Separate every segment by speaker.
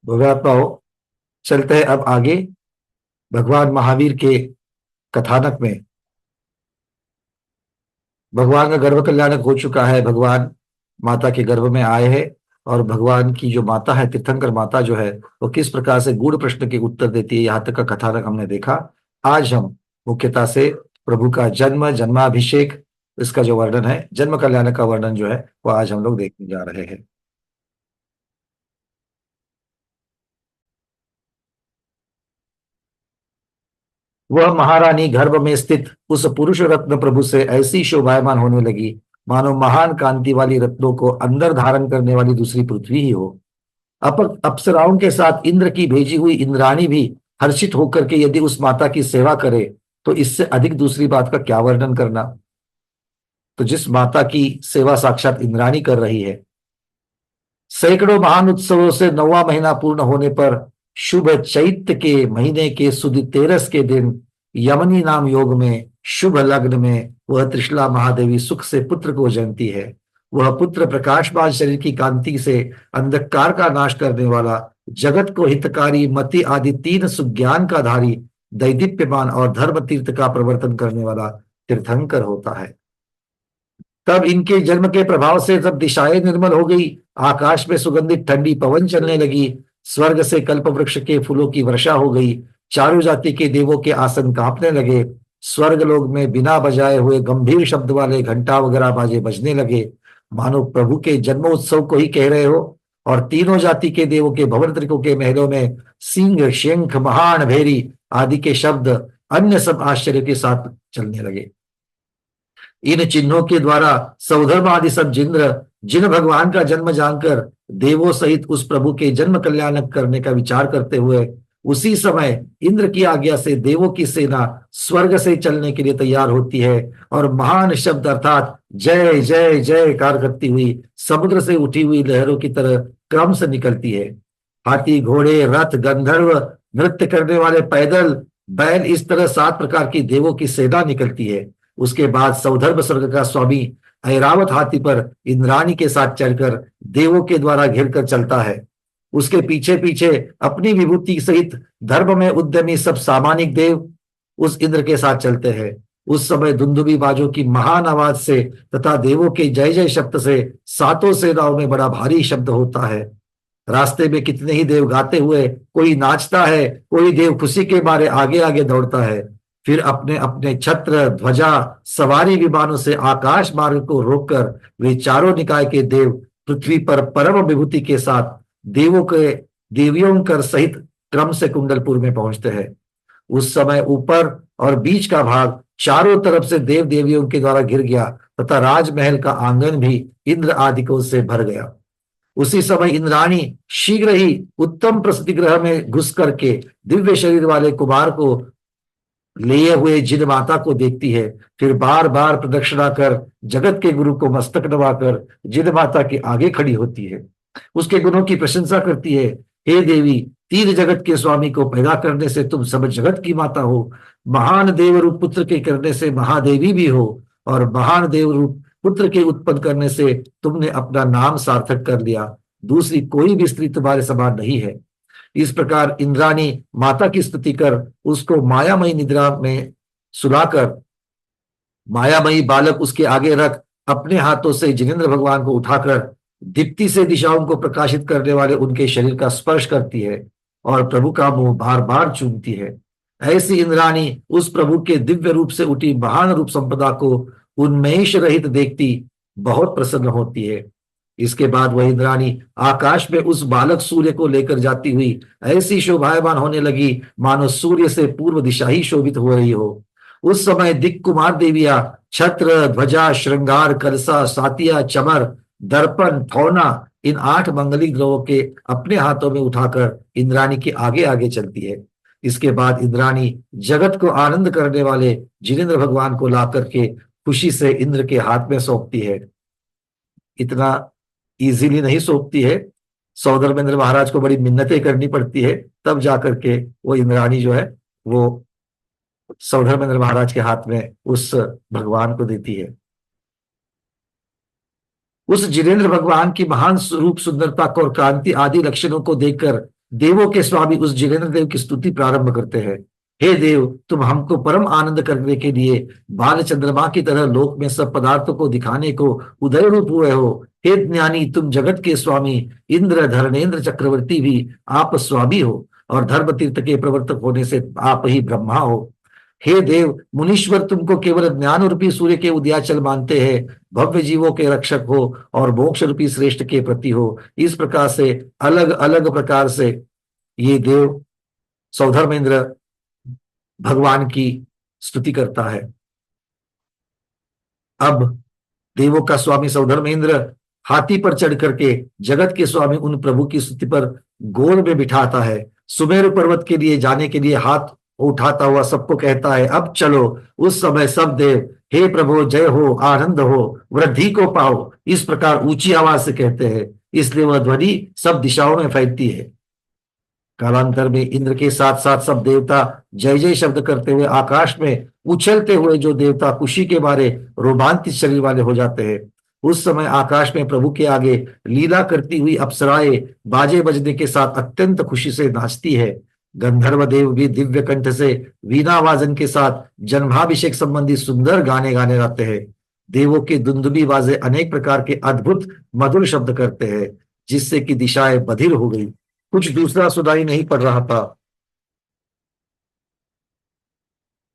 Speaker 1: भव्यात्माओं, चलते हैं अब आगे भगवान महावीर के कथानक में। भगवान का गर्भ कल्याणक हो चुका है। भगवान माता के गर्भ में आए हैं और भगवान की जो माता है, तीर्थंकर माता जो है, वो किस प्रकार से गूढ़ प्रश्न के उत्तर देती है, यहाँ तक का कथानक हमने देखा। आज हम मुख्यतः से प्रभु का जन्म, जन्माभिषेक, इसका जो वर्णन है, जन्म कल्याणक का वर्णन जो है, वो आज हम लोग देखने जा रहे हैं। वह महारानी गर्भ में स्थित उस पुरुष रत्न प्रभु से ऐसी शोभायमान होने लगी मानो महान कांति वाली रत्नों को अंदर धारण करने वाली दूसरी पृथ्वी ही हो। अप्सराओं के साथ इंद्र की भेजी हुई इंद्राणी भी हर्षित होकर के यदि उस माता की सेवा करे तो इससे अधिक दूसरी बात का क्या वर्णन करना। तो जिस माता की सेवा साक्षात इंद्राणी कर रही है, सैकड़ों महान उत्सवों से 9वां महीना पूर्ण होने पर शुभ चैत्र के महीने के सुद 13 के दिन यमनी नाम योग में शुभ लग्न में वह त्रिशला महादेवी सुख से पुत्र को जनती है। वह पुत्र प्रकाशमान शरीर की कांति से अंधकार का नाश करने वाला, जगत को हितकारी, मति आदि 3 सुज्ञान का धारी, दैदीप्यमान और धर्म तीर्थ का प्रवर्तन करने वाला तीर्थंकर होता है। तब इनके जन्म के प्रभाव से जब दिशाएं निर्मल हो गई, आकाश में सुगंधित ठंडी पवन चलने लगी, स्वर्ग से कल्प वृक्ष के फूलों की वर्षा हो गई, चारों जाति के देवों के आसन कांपने लगे, स्वर्ग लोक में बिना बजाए हुए गंभीर शब्द वाले घंटा वगैरह बाजे बजने लगे, मानो प्रभु के जन्म उत्सव को ही कह रहे हो। और तीनों जाति के देवों के भवन त्रिकों के महलों में सिंह, शंख, महान, भेरी आदि के शब्द अन्य सब आश्चर्य के साथ चलने लगे। इन चिन्हों के द्वारा सौधर्म आदि सब जिंद्र जिन भगवान का जन्म जानकर देवों सहित उस प्रभु के जन्म कल्याण करने का विचार करते हुए उसी समय इंद्र की आज्ञा से देवों की सेना स्वर्ग से चलने के लिए तैयार होती है और महान शब्द अर्थात जय जय जयकार करती हुई समुद्र से उठी हुई लहरों की तरह क्रम से निकलती है। हाथी, घोड़े, रथ, गंधर्व, नृत्य करने वाले पैदल, बैल, इस तरह 7 प्रकार की देवों की सेना निकलती है। उसके बाद सौधर्म स्वर्ग का स्वामी ऐरावत हाथी पर इंद्राणी के साथ चढ़कर देवों के द्वारा घिर कर चलता है। उसके पीछे पीछे अपनी विभूति सहित धर्म में उद्यमी सब सामानिक देव उस इंद्र के साथ चलते हैं। उस समय दुंदुभी बाजों की महान आवाज से तथा देवों के जय जय शब्द से 7 सेनाओं में बड़ा भारी शब्द होता है। रास्ते में कितने ही देव गाते हुए, कोई नाचता है, कोई देव खुशी के मारे आगे आगे दौड़ता है। फिर अपने अपने छत्र, ध्वजा, सवारी विमानों से आकाश मार्ग को रोककर वे चारों निकाय के देव पृथ्वी पर परम विभूति के साथ देवों के देवियों कर सहित क्रम से कुंडलपुर में पहुंचते हैं। उस समय ऊपर और बीच का भाग चारों तरफ से देव देवियों के द्वारा घिर गया तथा राजमहल का आंगन भी इंद्र आदिकों से भर गया। उसी समय इंद्राणी शीघ्र ही उत्तम प्रसूति गृह में घुस करके दिव्य शरीर वाले कुमार को लिए हुए जिन माता को देखती है, फिर बार बार प्रदक्षिणा कर जगत के गुरु को मस्तक नवाकर जिन माता के आगे खड़ी होती है, उसके गुणों की प्रशंसा करती है। हे देवी, तीन जगत के स्वामी को पैदा करने से तुम सब जगत की माता हो, महान देव रूप पुत्र के करने से महादेवी भी हो, और महान देव रूप पुत्र के उत्पन्न करने से तुमने अपना नाम सार्थक कर लिया। दूसरी कोई भी स्त्री तुम्हारे समान नहीं है। इस प्रकार इंद्राणी माता की स्तुति कर उसको मायामयी निद्रा में सुलाकर मायामयी बालक उसके आगे रख अपने हाथों से जिनेंद्र भगवान को उठाकर दीप्ति से दिशाओं को प्रकाशित करने वाले उनके शरीर का स्पर्श करती है और प्रभु का मुंह बार बार चूमती है। ऐसी इंद्राणी उस प्रभु के दिव्य रूप से उठी महान रूप संपदा को उन्मेष रहित देखती बहुत प्रसन्न होती है। इसके बाद वह इंद्राणी आकाश में उस बालक सूर्य को लेकर जाती हुई ऐसी शोभायमान होने लगी मानो सूर्य से पूर्व दिशा ही शोभित हो रही हो। उस समय दिक् कुमार देवियां छत्र, ध्वजा, श्रृंगार, कलसा, सातिया, चमर, दर्पण, थौना, इन 8 मंगली द्रव्यों के अपने हाथों में उठाकर इंद्राणी के आगे आगे चलती है। इसके बाद इंद्राणी जगत को आनंद करने वाले जिनेंद्र भगवान को ला करके खुशी से इंद्र के हाथ में सौंपती है। इतना इजीली नहीं सौंपती है, सौधर्मेंद्र महाराज को बड़ी मिन्नतें करनी पड़ती है, तब जाकर के वो इंद्राणी जो है वो सौधर्मेंद्र महाराज के हाथ में उस भगवान को देती है। उस जिनेंद्र भगवान की महान रूप, सुंदरता और कांति आदि लक्षणों को देखकर देवों के स्वामी उस जिनेन्द्र देव की स्तुति प्रारंभ करते हैं। हे देव, तुम हमको परम आनंद करने के लिए बाल चंद्रमा की तरह लोक में सब पदार्थों को दिखाने को उदय रूप हुए हो। हे ज्ञानी, तुम जगत के स्वामी इंद्र धर्मेंद्र चक्रवर्ती भी आप स्वामी हो, और धर्म तीर्थ के प्रवर्तक होने से आप ही ब्रह्मा हो। हे देव, मुनीश्वर तुमको केवल ज्ञान रूपी सूर्य के उदयाचल मानते हैं, भव्य जीवों के रक्षक हो और मोक्ष रूपी श्रेष्ठ के प्रति हो। इस प्रकार से अलग अलग प्रकार से ये देव सौधर्मेंद्र भगवान की स्तुति करता है। अब देवों का स्वामी सौधर्मेंद्र हाथी पर चढ़ करके जगत के स्वामी उन प्रभु की स्तुति पर गोर में बिठाता है। सुमेरु पर्वत के लिए जाने के लिए हाथ उठाता हुआ सबको कहता है, अब चलो। उस समय सब देव, हे प्रभु जय हो, आनंद हो, वृद्धि को पाओ, इस प्रकार ऊंची आवाज से कहते हैं। इसलिए वह ध्वनि सब दिशाओं में फैलती है। कालांतर में इंद्र के साथ साथ सब देवता जय जय शब्द करते हुए आकाश में उछलते हुए, जो देवता खुशी के मारे रोमांचित शरीर वाले हो जाते हैं, उस समय आकाश में प्रभु के आगे लीला करती हुई अप्सराएं बाजे बजने के साथ अत्यंत खुशी से नाचती है। गंधर्व देव भी दिव्य कंठ से वीणा वादन के साथ जन्माभिषेक संबंधी सुंदर गाने गाने जाते हैं। देवों के दुंदुबी बाजे अनेक प्रकार के अद्भुत मधुर शब्द करते हैं, जिससे कि दिशाएं बधिर हो गई। कुछ दूसरा सुनाई नहीं पड़ रहा था।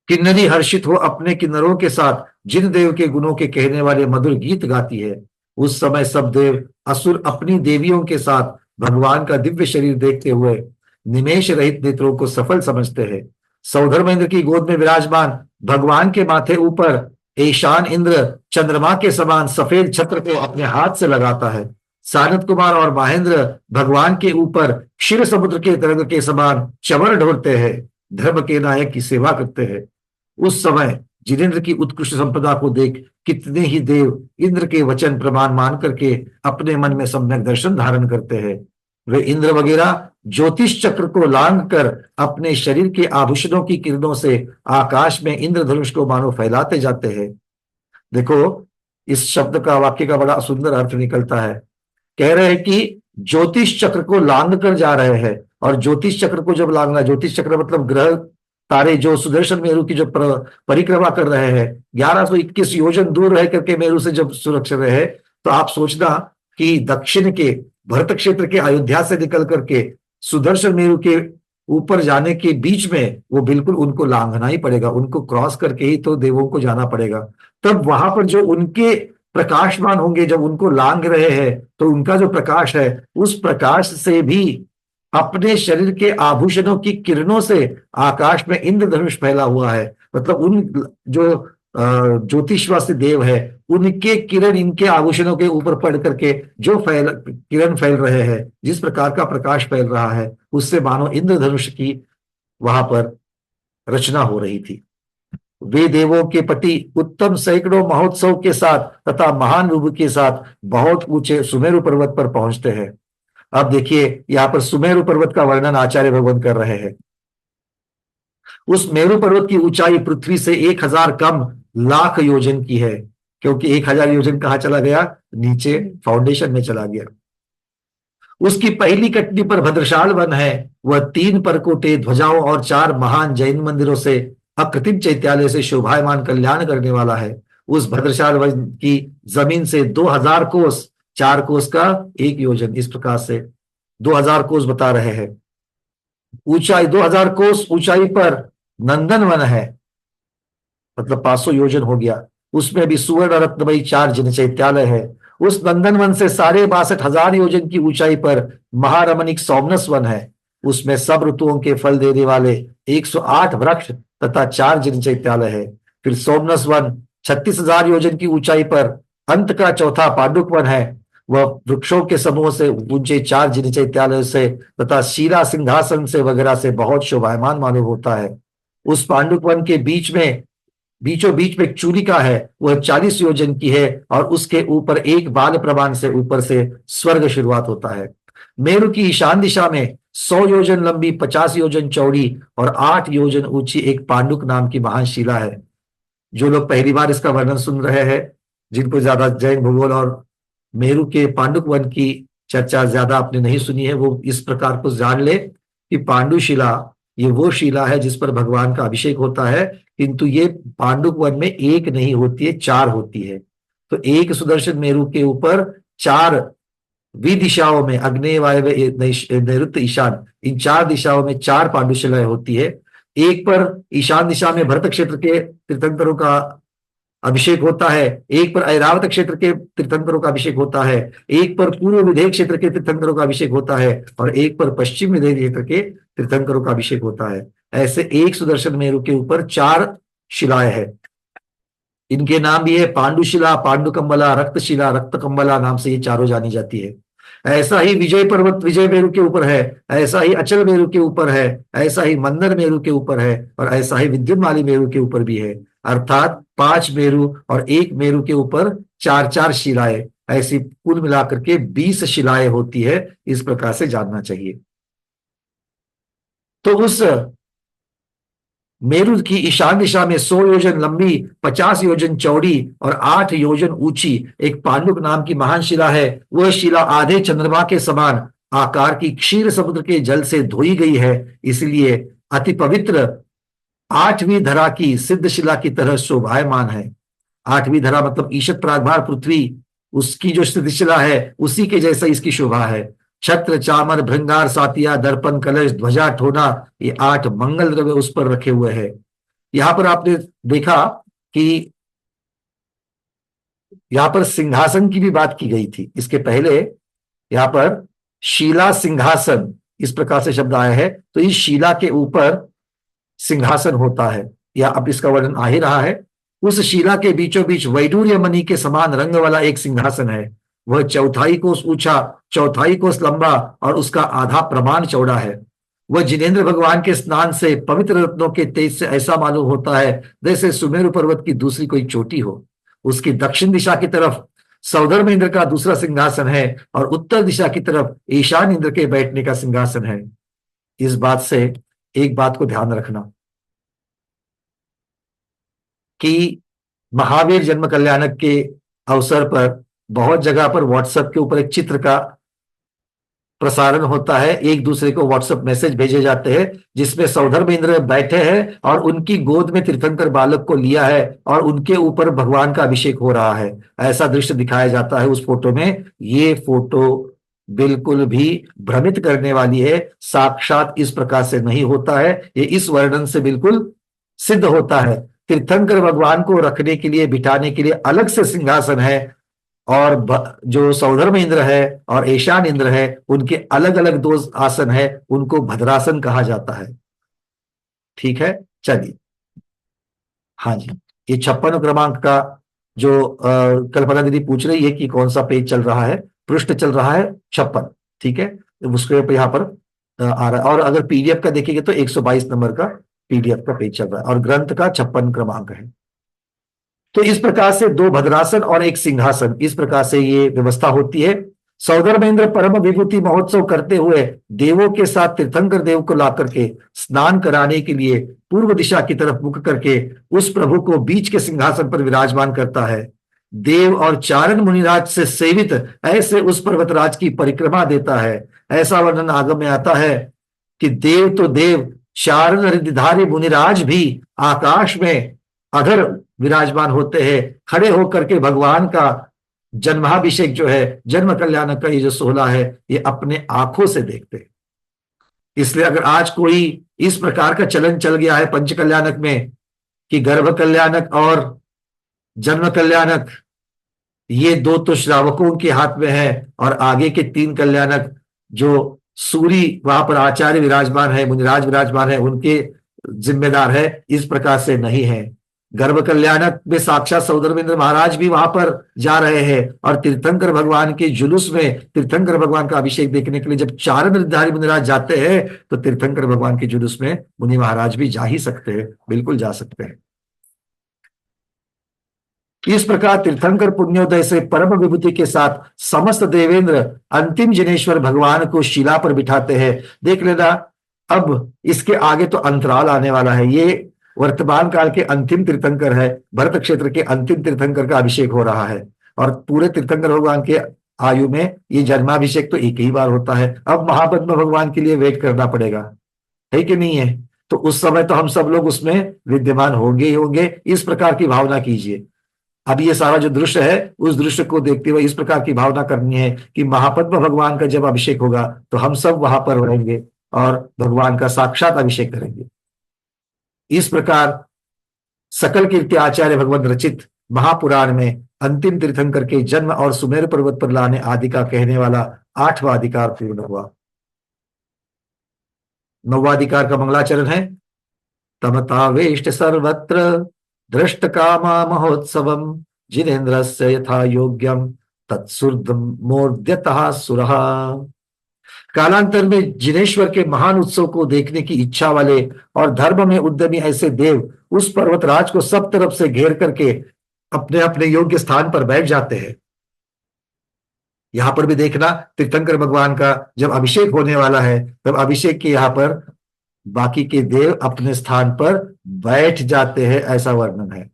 Speaker 1: किन्नरी हर्षित हो अपने किन्नरों के साथ जिन देव के गुणों के कहने वाले मधुर गीत गाती है। उस समय सब देव असुर अपनी देवियों के साथ भगवान का दिव्य शरीर देखते हुए निमेष रहित नेत्रों को सफल समझते हैं। सौधर्मेंद्र की गोद में विराजमान भगवान के माथे ऊपर ईशान इंद्र चंद्रमा के समान सफेद छत्र को अपने हाथ से लगाता है। सानंद कुमार और महेंद्र भगवान के ऊपर क्षीर समुद्र के तरंग के समान चमर ढोलते हैं, धर्म के नायक की सेवा करते हैं। उस समय जिनेन्द्र की उत्कृष्ट संपदा को देख कितने ही देव इंद्र के वचन प्रमाण मान करके अपने मन में सम्यक दर्शन धारण करते हैं। वे इंद्र वगैरह ज्योतिष चक्र को लांग कर अपने शरीर के आभूषणों की किरणों से आकाश में इंद्रधनुष को मानो फैलाते जाते हैं। देखो, इस शब्द का, वाक्य का बड़ा सुंदर अर्थ निकलता है। कह रहे हैं कि ज्योतिष चक्र को लांग कर जा रहे हैं, और ज्योतिष चक्र को जब लांगना, ज्योतिष चक्र मतलब ग्रह तारे जो सुदर्शन मेरु की जो परिक्रमा कर रहे हैं, 1121 योजन दूर रह करके मेरु से जब सुरक्षित रहे, तो आप सोचना कि दक्षिण के भरत क्षेत्र के अयोध्या से निकल करके सुदर्शन मेरु के ऊपर जाने के बीच में वो बिल्कुल उनको लांघना ही पड़ेगा, उनको क्रॉस करके ही तो देवों को जाना पड़ेगा। तब वहां पर जो उनके प्रकाशमान होंगे, जब उनको लांघ रहे हैं, तो उनका जो प्रकाश है उस प्रकाश से भी अपने शरीर के आभूषणों की किरणों से आकाश में इंद्रधनुष फैला हुआ है। मतलब उन जो ज्योतिषवासी देव है, उनके किरण इनके आभूषणों के ऊपर पड़ करके जो किरण फैल रहे हैं, जिस प्रकार का प्रकाश फैल रहा है, उससे मानो इंद्रधनुष की वहां पर रचना हो रही थी। वे देवों के पति उत्तम सैकड़ों महोत्सव के साथ तथा महान रूप के साथ बहुत ऊंचे सुमेरु पर्वत पर पहुंचते हैं। अब देखिए, यहाँ पर सुमेरु पर्वत का वर्णन आचार्य भगवान कर रहे हैं। उस मेरु पर्वत की ऊंचाई पृथ्वी से 1000 कम लाख योजन की है, क्योंकि 1000 योजन कहाँ चला गया? नीचे फाउंडेशन में चला गया। उसकी पहली कटनी पर भद्रशाल वन है। वह 3 परकोटे ध्वजाओं और 4 महान जैन मंदिरों से अकृत्रिम चैत्यालय से शोभायमान कल्याण करने वाला है। उस भद्रशाल वन की जमीन से 2000 कोस, 4 कोस का 1 योजन, इस प्रकार से 2000 कोस बता रहे हैं। ऊंचाई 2000 कोस ऊंचाई पर नंदन वन है, मतलब 500 योजन हो गया। उसमें भी सुवर्ण रत्नमयी 4 जिन चैत्यालय है। उस नंदन वन से 62,500 योजन की ऊंचाई पर महारमणिक सोमनस वन है। उसमें सब ऋतुओं के फल देने वाले 108 वृक्ष तथा 4 जिन चैत्यालय है। फिर सोमनस वन 36,000 योजन की ऊंचाई पर अंत का चौथा पांडुक वन है। वह वृक्षों के समूह से ऊंचे 4 जिन चैत्यालय से तथा शीला सिंहासन से वगैरह से बहुत शोभायमान मालूम होता है। उस पांडुक वन के बीचों बीच में एक चूलिका है, वह 40 योजन की है, और उसके ऊपर एक बाल प्रमाण से ऊपर से स्वर्ग शुरुआत होता है। मेरु की ईशान दिशा में 100 योजन लंबी, 50 योजन चौड़ी और 8 योजन ऊंची एक पांडुक नाम की महान शिला है। जो लोग पहली बार इसका वर्णन सुन रहे हैं, जिनको ज्यादा जैन भूगोल और मेरु के पांडुक वन की चर्चा ज्यादा आपने नहीं सुनी है, वो इस प्रकार को जान ले कि पांडुशिला ये वो शिला है जिस पर भगवान का अभिषेक होता है, किंतु ये पांडुक वन में एक नहीं होती है, चार होती है। तो एक सुदर्शन मेरु के ऊपर चार विदिशाओं में, अग्नेय वायव्य नैऋत्य ईशान, इन चार दिशाओं में चार पांडुशिलाएं होती है। एक पर ईशान दिशा में भरत क्षेत्र के तीर्थंकरों का अभिषेक होता है, एक पर ऐरावत क्षेत्र के तीर्थंकरों का अभिषेक होता है, एक पर पूर्व विदेह क्षेत्र के तीर्थंकरों का अभिषेक होता है, और एक पर पश्चिम विदेह क्षेत्र के तीर्थंकरों का अभिषेक होता है। ऐसे एक सुदर्शन मेरु के ऊपर चार शिलाएं हैं। इनके नाम भी है पांडुशिला, पांडुकंबला, रक्तशिला, रक्तकंबला नाम से ये चारों जानी जाती है। ऐसा ही विजय पर्वत विजय मेरु के ऊपर है, ऐसा ही अचल मेरु के ऊपर है, ऐसा ही मंदर मेरु के ऊपर है, और ऐसा ही विद्युन्माली मेरु के ऊपर भी है। अर्थात 5 मेरु और 1 मेरु के ऊपर 4-4 शिलाएं, ऐसी कुल मिलाकर के 20 शिलाएं होती है। इस प्रकार से जानना चाहिए। तो उस मेरु की ईशान दिशा में 100 योजन लंबी, 50 योजन चौड़ी और 8 योजन ऊंची एक पांडुक नाम की महान शिला है। वह शिला आधे चंद्रमा के समान आकार की क्षीर समुद्र के जल से धोई गई है, इसलिए अति पवित्र 8वीं धरा की सिद्ध शिला की तरह शोभायमान है। 8वीं धरा मतलब ईशत प्रागभार पृथ्वी, उसकी जो सिद्ध शिला है उसी के जैसा इसकी शोभा है। छत्र, चामर, भृंगार, सातिया, दर्पण, कलश, ध्वजा, ठोना, ये 8 मंगल द्रव्य उस पर रखे हुए हैं। यहां पर आपने देखा कि यहां पर सिंहासन की भी बात की गई थी। इसके पहले यहां पर शीला सिंहासन इस प्रकार से शब्द आया है, तो इस शीला के ऊपर सिंहासन होता है, या अब इसका वर्णन आ ही रहा है। उस शिला के बीचों बीच वैडूर्य मणि के समान रंग वाला एक सिंहासन है। वह 1/4 कोस ऊंचा, 1/4 कोस लंबा और उसका आधा प्रमाण चौड़ा है। वह जिनेंद्र भगवान के स्नान से पवित्र रत्नों के तेज से ऐसा मालूम होता है जैसे सुमेरु पर्वत की दूसरी कोई चोटी हो। उसकी दक्षिण दिशा की तरफ सौधर्म इंद्र का दूसरा सिंहासन है और उत्तर दिशा की तरफ ईशान इंद्र के बैठने का सिंहासन है। इस बात से एक बात को ध्यान रखना कि महावीर जन्म कल्याणक के अवसर पर बहुत जगह पर व्हाट्सएप के ऊपर एक चित्र का प्रसारण होता है, एक दूसरे को व्हाट्सएप मैसेज भेजे जाते हैं जिसमें सौधर्म इंद्र बैठे हैं और उनकी गोद में तीर्थंकर बालक को लिया है और उनके ऊपर भगवान का अभिषेक हो रहा है। ऐसा दृश्य दिखाया जाता है उस फोटो में। ये फोटो बिल्कुल भी भ्रमित करने वाली है, साक्षात इस प्रकार से नहीं होता है। ये इस वर्णन से बिल्कुल सिद्ध होता है। तीर्थंकर भगवान को रखने के लिए, बिठाने के लिए अलग से सिंहासन है, और जो सौधर्म इंद्र है और ईशान इंद्र है उनके अलग अलग 2 आसन है, उनको भद्रासन कहा जाता है। ठीक है, चलिए। हाँ जी, ये 56 क्रमांक का जो कल्पना दीदी पूछ रही है कि कौन सा पेज चल रहा है, पृष्ठ चल रहा है 56। ठीक है, तो उसके यहाँ पर आ रहा है। और अगर पीडीएफ का देखेंगे तो 122 नंबर का पीडीएफ का पेज चल रहा है और ग्रंथ का 56 क्रमांक है। तो इस प्रकार से 2 भद्रासन और एक सिंहासन, इस प्रकार से ये व्यवस्था होती है। सौधर्मेंद्र परम विभूति महोत्सव करते हुए देवों के साथ तीर्थंकर देव को ला करके स्नान कराने के लिए पूर्व दिशा की तरफ मुख करके उस प्रभु को बीच के सिंहासन पर विराजमान करता है। देव और चारण मुनिराज से सेवित ऐसे उस पर्वतराज की परिक्रमा देता है। ऐसा वर्णन आगम में आता है कि देव तो देव, चारण रिद्धिधारी मुनिराज भी आकाश में अधर विराजमान होते हैं, खड़े होकर के भगवान का जन्माभिषेक जो है, जन्म कल्याण का ये जो 16 है, ये अपने आंखों से देखते हैं। इसलिए अगर आज कोई इस प्रकार का चलन चल गया है पंच कल्याणक में कि गर्भ कल्याणक और जन्म कल्याणक ये 2 तो श्रावकों के हाथ में है और आगे के 3 कल्याणक जो सूरी वहां पर आचार्य विराजमान है, मुनिराज विराजमान है, उनके जिम्मेदार है, इस प्रकार से नहीं है। गर्भ कल्याणक में साक्षात सौधर्मेंद्र महाराज भी वहां पर जा रहे हैं और तीर्थंकर भगवान के जुलूस में तीर्थंकर भगवान का अभिषेक देखने के लिए जब चारण रिद्धिधारी मुनिराज जाते हैं तो तीर्थंकर भगवान के जुलूस में मुनि महाराज भी जा ही सकते हैं, बिल्कुल जा सकते हैं। इस प्रकार तीर्थंकर पुण्योदय से परम विभूति के साथ समस्त देवेंद्र अंतिम जिनेश्वर भगवान को शिला पर बिठाते हैं। देख लेना, अब इसके आगे तो अंतराल आने वाला है। ये वर्तमान काल के अंतिम तीर्थंकर है, भरत क्षेत्र के अंतिम तीर्थंकर का अभिषेक हो रहा है और पूरे तीर्थंकर भगवान के आयु में ये जन्माभिषेक तो एक ही बार होता है, अब महापद्म भगवान के लिए वेट करना पड़ेगा, है कि नहीं है? तो उस समय तो हम सब लोग उसमें विद्यमान होंगे ही होंगे, इस प्रकार की भावना कीजिए। अब ये सारा जो दृश्य है, उस दृश्य को देखते हुए इस प्रकार की भावना करनी है कि महापद्म भगवान का जब अभिषेक होगा तो हम सब वहां पर रहेंगे और भगवान का साक्षात अभिषेक करेंगे। इस प्रकार सकल कीर्ति आचार्य भगवत रचित महापुराण में अंतिम तीर्थंकर के जन्म और सुमेर पर्वत पर लाने आदि का कहने वाला 8वां अधिकार पूर्ण हुआ। 9वां अधिकार का मंगलाचरण है। तमतावेष्ट सर्वत्र दृष्ट कामा महोत्सवम जिनेन्द्रस्य यथा योग्यम तत्सुर्दमोद्यतः सुरः। कालांतर में जिनेश्वर के महान उत्सव को देखने की इच्छा वाले और धर्म में उद्यमी ऐसे देव उस पर्वतराज को सब तरफ से घेर करके अपने अपने योग्य स्थान पर बैठ जाते हैं। यहां पर भी देखना, तीर्थंकर भगवान का जब अभिषेक होने वाला है तब अभिषेक के यहाँ पर बाकी के देव अपने स्थान पर बैठ जाते हैं, ऐसा वर्णन है।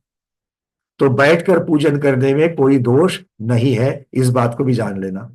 Speaker 1: तो बैठकर पूजन करने में कोई दोष नहीं है, इस बात को भी जान लेना।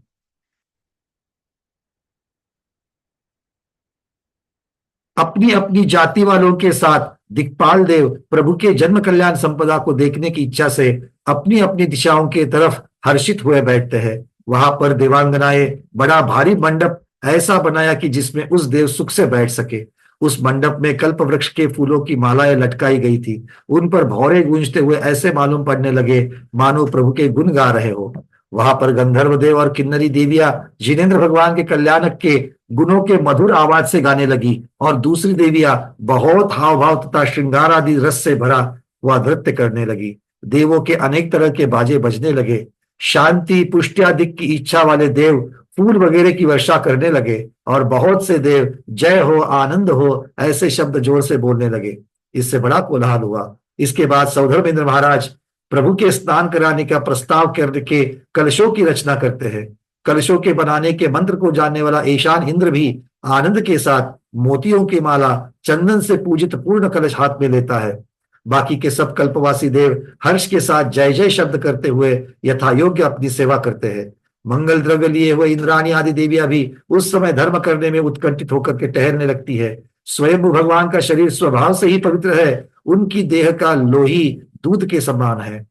Speaker 1: अपनी अपनी जाति वालों के साथ दिक्पाल देव प्रभु के जन्म कल्याण संपदा को देखने की इच्छा से अपनी अपनी दिशाओं के तरफ हर्षित हुए बैठते हैं। वहां पर देवांगनाएं बड़ा भारी मंडप ऐसा बनाया कि जिसमें उस देव सुख से बैठ सके। उस मंडप में कल्प वृक्ष के फूलों की मालाएं लटकाई गई थी। उन पर भौरे गूंजते हुए ऐसे मालूम पड़ने लगे मानो प्रभु के गुण गा रहे हो। वहां पर गंधर्व देव और किन्नरी देवियां जिनेन्द्र भगवान के कल्याणक के गुणों के मधुर आवाज से गाने लगी और दूसरी देवियां बहुत हाव भाव तथा श्रृंगार आदि रस से भरा हुआ नृत्य करने लगी। देवों के अनेक तरह के बाजे बजने लगे। शांति पुष्ट्यादिक की इच्छा वाले देव फूल वगैरह की वर्षा करने लगे और बहुत से देव जय हो आनंद हो ऐसे शब्द जोर से बोलने लगे। इससे बड़ा कोलाहल हुआ। इसके बाद सौधर्मेंद्र महाराज प्रभु के स्नान कराने का प्रस्ताव करके कलशों की रचना करते हैं। कलशों के बनाने के मंत्र को जानने वाला ईशान इंद्र भी आनंद के साथ मोतियों की माला चंदन से पूजित पूर्ण कलश हाथ में लेता है। बाकी के सब कल्पवासी देव हर्ष के साथ जय जय शब्द करते हुए यथा योग्य अपनी सेवा करते हैं। मंगल द्रव्य लिए हुए इंद्राणी आदि देवियां भी उस समय धर्म करने में उत्कंठित होकर के ठहरने लगती है। स्वयं भगवान का शरीर स्वभाव से ही पवित्र है। उनकी देह का लोही दूध के समान है।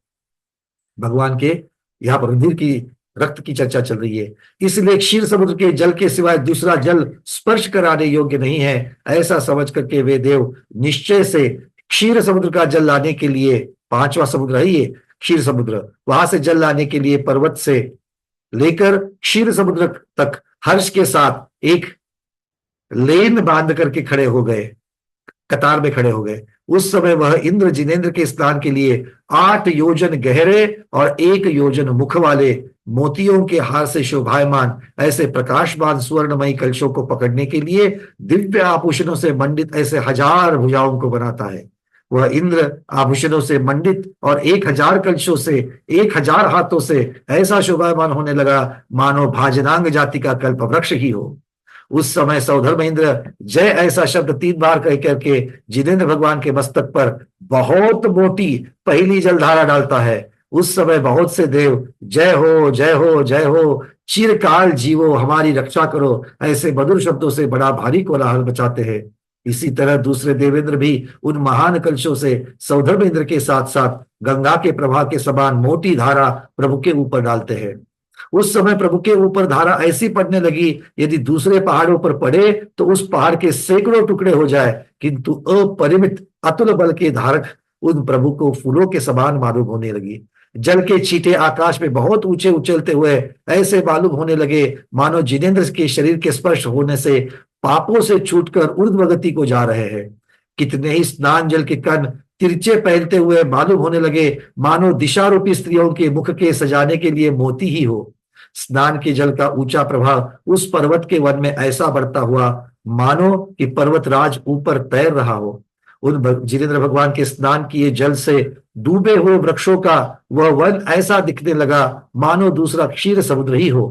Speaker 1: भगवान के यहाँ पर रुधिर की रक्त की चर्चा चल रही है, इसलिए क्षीर समुद्र के जल के सिवाय दूसरा जल स्पर्श कराने योग्य नहीं है। ऐसा समझ करके वे देव निश्चय से क्षीर समुद्र का जल लाने के लिए, 5वां समुद्र है ये क्षीर समुद्र, वहां से जल लाने के लिए पर्वत से लेकर क्षीर समुद्र तक हर्ष के साथ एक लेन बांध करके खड़े हो गए, कतार में खड़े हो गए। उस समय वह इंद्र जिनेन्द्र के स्नान के लिए 8 योजन गहरे और 1 योजन मुख वाले मोतियों के हार से शोभायमान ऐसे प्रकाशमान सुवर्णमयी कलशों को पकड़ने के लिए दिव्य आभूषणों से मंडित ऐसे 1000 भुजाओं को बनाता है। वह इंद्र आभूषणों से मंडित और 1000 कलशों से 1000 हाथों से ऐसा शोभायमान होने लगा मानो भाजनांग जाति का कल्प वृक्ष ही हो। उस समय सौधर्मेंद्र जय ऐसा शब्द 3 बार कह करके जिनेन्द्र भगवान के मस्तक पर बहुत मोटी पहली जलधारा डालता है। उस समय बहुत से देव जय हो जय हो जय हो, चिरकाल जीवो, हमारी रक्षा करो, ऐसे मधुर शब्दों से बड़ा भारी कोलाहल मचाते हैं। इसी तरह दूसरे देवेंद्र भी उन महान कलशों से सौधर्मेंद्र के साथ साथ गंगा के प्रवाह के समान मोटी धारा प्रभु के ऊपर डालते हैं। उस समय प्रभु के ऊपर धारा ऐसी पड़ने लगी यदि दूसरे पहाड़ों पर पड़े तो उस पहाड़ के सैकड़ों टुकड़े हो जाए, किंतु अपरिमित अतुल बल के धारक उन प्रभु को फूलों के समान मालूम होने लगी। जल के छींटे आकाश में बहुत ऊंचे उछलते हुए ऐसे मालूम होने लगे मानो जिनेन्द्र के शरीर के स्पर्श होने से पापों से छूटकर ऊर्ध्वगति को जा रहे हैं। कितने ही स्नान जल के कण तिरछे पहनते हुए मालूम होने लगे मानो दिशारूपी स्त्रियों के मुख के सजाने के लिए मोती ही हो। स्नान के जल का ऊंचा प्रभाव उस पर्वत के वन में ऐसा बढ़ता हुआ मानो कि पर्वतराज ऊपर तैर रहा हो। उन जिनेन्द्र भगवान के स्नान किए जल से डूबे हुए वृक्षों का वह वन ऐसा दिखने लगा मानो दूसरा क्षीर समुद्र ही हो।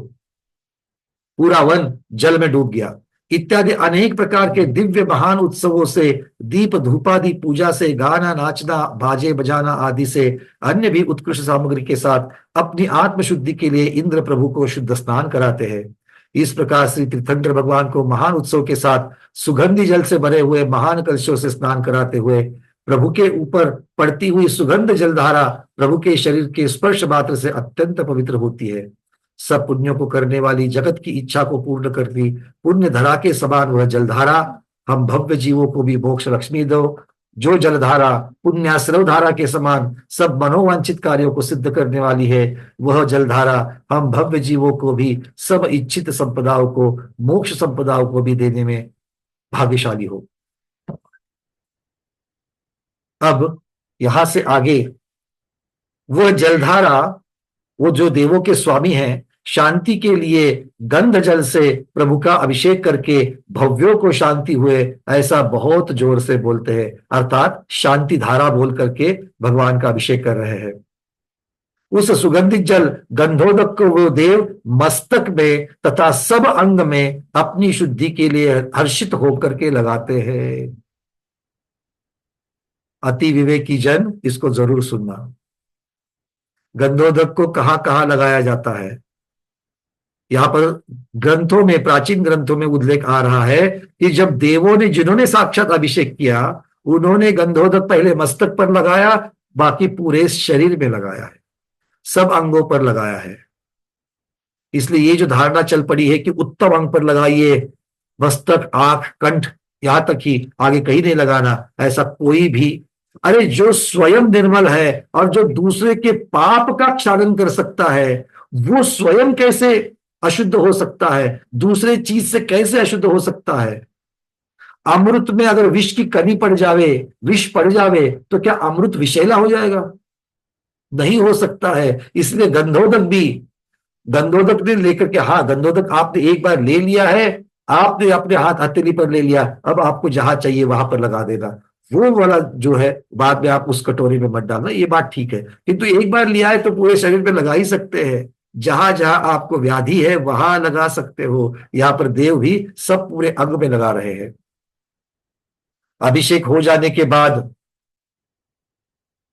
Speaker 1: पूरा वन जल में डूब गया। इत्यादि अनेक प्रकार के दिव्य महान उत्सवों से, दीप धूपादि पूजा से, गाना नाचना बाजे बजाना आदि से, अन्य भी उत्कृष्ट सामग्री के साथ अपनी आत्मशुद्धि के लिए इंद्र प्रभु को शुद्ध स्नान कराते हैं। इस प्रकार श्री तीर्थंकर भगवान को महान उत्सव के साथ सुगंधी जल से भरे हुए महान कलशों से स्नान कराते हुए प्रभु के ऊपर पड़ती हुई सुगंध जलधारा प्रभु के शरीर के स्पर्श मात्र से अत्यंत पवित्र होती है। सब पुण्यों को करने वाली, जगत की इच्छा को पूर्ण करती पुण्य धरा के समान वह जलधारा हम भव्य जीवों को भी मोक्ष लक्ष्मी दो। जो जलधारा पुण्याश्रव धारा के समान सब मनोवांछित कार्यों को सिद्ध करने वाली है, वह जलधारा हम भव्य जीवों को भी सब इच्छित संपदाओं को, मोक्ष संपदाओं को भी देने में भाग्यशाली हो। अब यहां से आगे वह जलधारा, वो जो देवों के स्वामी हैं, शांति के लिए गंध जल से प्रभु का अभिषेक करके भव्यों को शांति हुए, ऐसा बहुत जोर से बोलते हैं, अर्थात शांति धारा बोल करके भगवान का अभिषेक कर रहे हैं। उस सुगंधित जल गंधोदक को वो देव मस्तक में तथा सब अंग में अपनी शुद्धि के लिए हर्षित होकर के लगाते हैं। अति विवेकी जन इसको जरूर सुनना। गंधोदक को कहां कहां लगाया जाता है, यहां पर ग्रंथों में, प्राचीन ग्रंथों में उल्लेख आ रहा है कि जब देवों ने, जिन्होंने साक्षात अभिषेक किया, उन्होंने गंधोदक पहले मस्तक पर लगाया, बाकी पूरे शरीर में लगाया है, सब अंगों पर लगाया है। इसलिए ये जो धारणा चल पड़ी है कि उत्तम अंग पर लगाइए, मस्तक, आंख, कंठ, यहां तक ही, आगे कहीं नहीं लगाना, ऐसा कोई भी, अरे जो स्वयं निर्मल है और जो दूसरे के पाप का क्षालन कर सकता है, वो स्वयं कैसे अशुद्ध हो सकता है, दूसरे चीज से कैसे अशुद्ध हो सकता है। अमृत में अगर विष की कमी पड़ जावे, विष पड़ जावे, तो क्या अमृत विषैला हो जाएगा? नहीं हो सकता है। इसलिए गंधोदक ने लेकर के, हाँ, गंधोदक आपने एक बार ले लिया है, आपने अपने हाथ हथेली पर ले लिया, अब आपको जहां चाहिए वहां पर लगा देना, वो वाला जो है बाद में आप उस कटोरी में मत डालना, ये बात ठीक है। किंतु एक बार लिया है तो पूरे शरीर पे लगा ही सकते हैं, जहां जहां आपको व्याधि है वहां लगा सकते हो। यहां पर देव भी सब पूरे अंग में लगा रहे हैं। अभिषेक हो जाने के बाद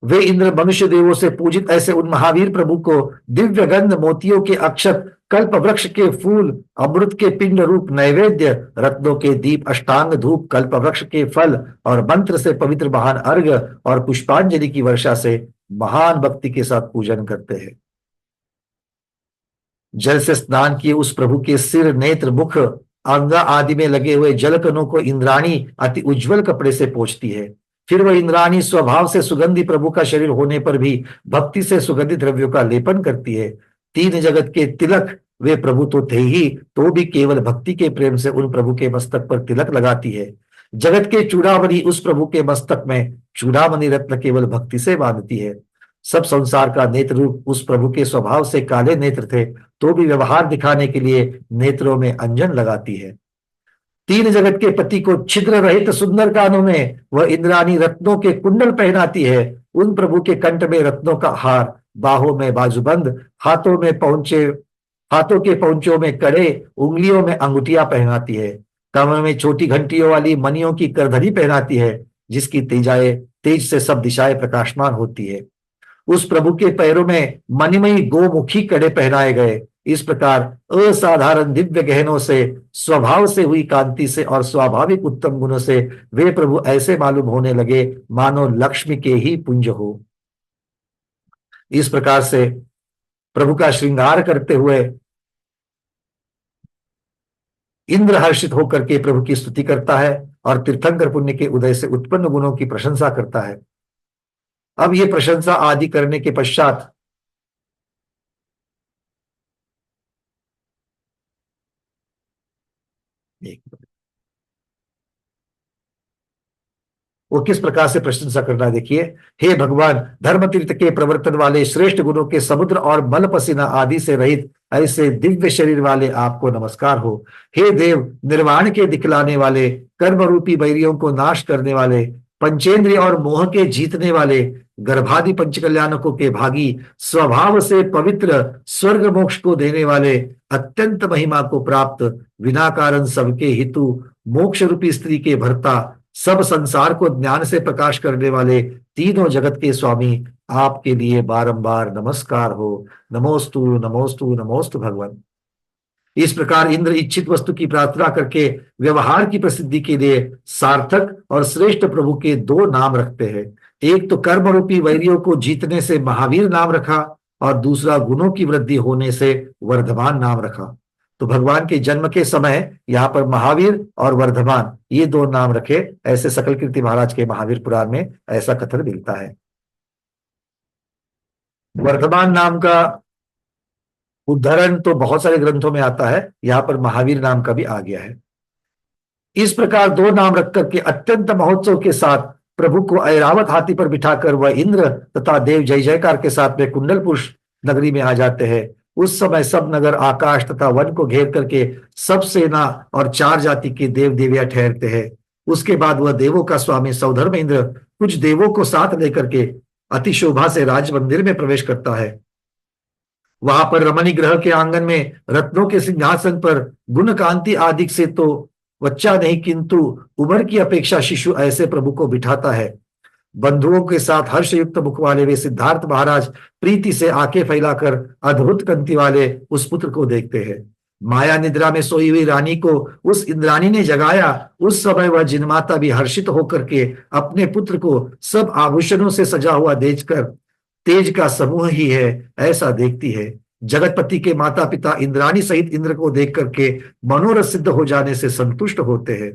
Speaker 1: वे इंद्र मनुष्य देवों से पूजित ऐसे उन महावीर प्रभु को दिव्य गंध, मोतियों के अक्षत, कल्प वृक्ष के फूल, अमृत के पिंड रूप नैवेद्य, रत्नों के दीप, अष्टांग धूप, कल्प वृक्ष के फल और मंत्र से पवित्र महान अर्घ्य और पुष्पांजलि की वर्षा से महान भक्ति के साथ पूजन करते हैं। जल से स्नान किए उस प्रभु के सिर, नेत्र, मुख, अंगा आदि में लगे हुए जलकणों को इंद्राणी अति उज्जवल कपड़े से पोंछती है। फिर वह इंद्राणी स्वभाव से सुगंधी प्रभु का शरीर होने पर भी भक्ति से सुगंधी द्रव्यों का लेपन करती है। तीन जगत के तिलक वे प्रभु तो थे ही, तो भी केवल भक्ति के प्रेम से उन प्रभु के मस्तक पर तिलक लगाती है। जगत के चूड़ामणि उस प्रभु के मस्तक में चूड़ामणि रत्न केवल भक्ति से बांधती है। सब संसार का नेत्र रूप उस प्रभु के स्वभाव से काले नेत्र थे, तो भी व्यवहार दिखाने के लिए नेत्रों में अंजन लगाती है। तीन जगत के पति को छिद्र रहित सुंदर कानों में वह इंद्राणी रत्नों के कुंडल पहनाती है। उन प्रभु के कंठ में रत्नों का हार, बाहों में बाजूबंद, हाथों के पौंचों में कड़े, उंगलियों में अंगूठियां पहनाती है। कमर में छोटी घंटियों वाली मणियों की करधनी पहनाती है, जिसकी तेज से सब दिशाएं प्रकाशमान होती है। उस प्रभु के पैरों में मणिमयी गोमुखी कड़े पहनाए गए। इस प्रकार असाधारण दिव्य गहनों से, स्वभाव से हुई कांति से और स्वाभाविक उत्तम गुणों से वे प्रभु ऐसे मालूम होने लगे मानो लक्ष्मी के ही पुंज हो। इस प्रकार से प्रभु का श्रृंगार करते हुए इंद्र हर्षित होकर के प्रभु की स्तुति करता है और तीर्थंकर पुण्य के उदय से उत्पन्न गुणों की प्रशंसा करता है। अब ये प्रशंसा आदि करने के पश्चात वो किस प्रकार से प्रशंसा करना है, देखिए। हे भगवान, धर्म तीर्थ के प्रवर्तन वाले, श्रेष्ठ गुणों के समुद्र और मल पसीना आदि से रहित ऐसे दिव्य शरीर वाले आपको नमस्कार हो। हे देव, निर्वाण के दिखलाने वाले, कर्म रूपी बैरियों को नाश करने वाले, पंचेंद्रिय और मोह के जीतने वाले, गर्भादि पंचकल्याणकों के भागी, स्वभाव से पवित्र, स्वर्ग मोक्ष को देने वाले, अत्यंत महिमा को प्राप्त, बिना कारण सबके हितु, मोक्ष रूपी स्त्री के भर्ता, सब संसार को ज्ञान से प्रकाश करने वाले, तीनों जगत के स्वामी, आपके लिए बारंबार नमस्कार हो। नमोस्तु नमोस्तु नमोस्तु भगवान। इस प्रकार इंद्र इच्छित वस्तु की प्रार्थना करके व्यवहार की प्रसिद्धि के लिए सार्थक और श्रेष्ठ प्रभु के दो नाम रखते हैं। एक तो कर्म रूपी वैरियों को जीतने से महावीर नाम रखा, और दूसरा गुणों की वृद्धि होने से वर्धमान नाम रखा। तो भगवान के जन्म के समय यहाँ पर महावीर और वर्धमान ये दो नाम रखे, ऐसे सकल कीर्ति महाराज के महावीर पुराण में ऐसा कथन मिलता है। वर्धमान नाम का उदाहरण तो बहुत सारे ग्रंथों में आता है, यहाँ पर महावीर नाम का भी आ गया है। इस प्रकार दो नाम रख करके अत्यंत महोत्सव के साथ प्रभु को ऐरावत हाथी पर बिठाकर वह इंद्र तथा देव जय जयकार के साथ में कुंडलपुर नगरी में आ जाते हैं। उस समय सब नगर, आकाश तथा वन को घेर करके सब सेना और चार जाति के देव देवियां ठहरते हैं। उसके बाद वह देवों का स्वामी सौधर्म इंद्र कुछ देवों को साथ लेकर के अति शोभा से राज मंदिर में प्रवेश करता है। वहां पर रमणी ग्रह के आंगन में रत्नों के सिंहासन पर गुण कांति आदि से तो बच्चा नहीं, किंतु उम्र की अपेक्षा शिशु ऐसे प्रभु को बिठाता है। बंधुओं के साथ हर्षयुक्त मुख वाले वे सिद्धार्थ महाराज प्रीति से आंखें फैलाकर अद्भुत कंति वाले उस पुत्र को देखते हैं। माया निद्रा में सोई हुई रानी को उस इंद्राणी ने जगाया। उस समय वह जिनमाता भी हर्षित होकर के अपने पुत्र को सब आभूषणों से सजा हुआ देखकर तेज का समूह ही है ऐसा देखती है। जगतपति के माता पिता इंद्राणी सहित इंद्र को देख करके मनोरथ सिद्ध हो जाने से संतुष्ट होते हैं।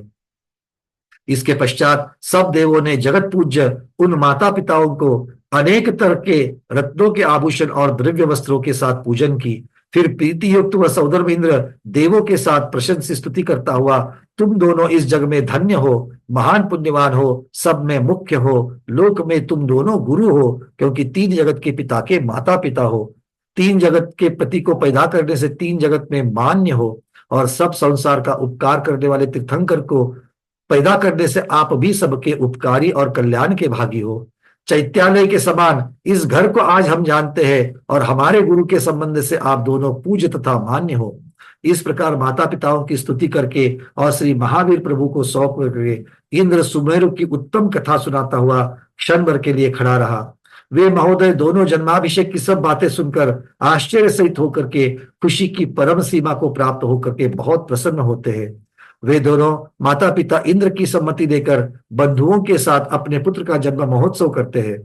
Speaker 1: इसके पश्चात सब देवों ने जगत पूज्य उन माता पिताओं को अनेक तरह के रत्नों के आभूषण और द्रव्य वस्त्रों के साथ पूजन की। फिर प्रीति युक्त व सौधर्म इंद्र देवों के साथ प्रशंसा स्तुति करता हुआ, तुम दोनों इस जग में धन्य हो, महान पुण्यवान हो, सब में मुख्य हो, लोक में तुम दोनों गुरु हो, क्योंकि तीन जगत के पिता के माता पिता हो। तीन जगत के पति को पैदा करने से तीन जगत में मान्य हो, और सब संसार का उपकार करने वाले तीर्थंकर को पैदा करने से आप भी सबके उपकारी और कल्याण के भागी हो। चैत्यालय के समान इस घर को आज हम जानते हैं, और हमारे गुरु के संबंध से आप दोनों पूज्य तथा मान्य हो। इस प्रकार माता पिताओं की स्तुति करके और श्री महावीर प्रभु को सौंप करके इंद्र सुमेरु की उत्तम कथा सुनाता हुआ क्षण भर के लिए खड़ा रहा। वे महोदय दोनों जन्माभिषेक की सब बातें सुनकर आश्चर्य सहित होकर के खुशी की परम सीमा को प्राप्त होकर के बहुत प्रसन्न होते हैं। वे दोनों माता पिता इंद्र की सम्मति देकर बंधुओं के साथ अपने पुत्र का जन्म महोत्सव करते हैं।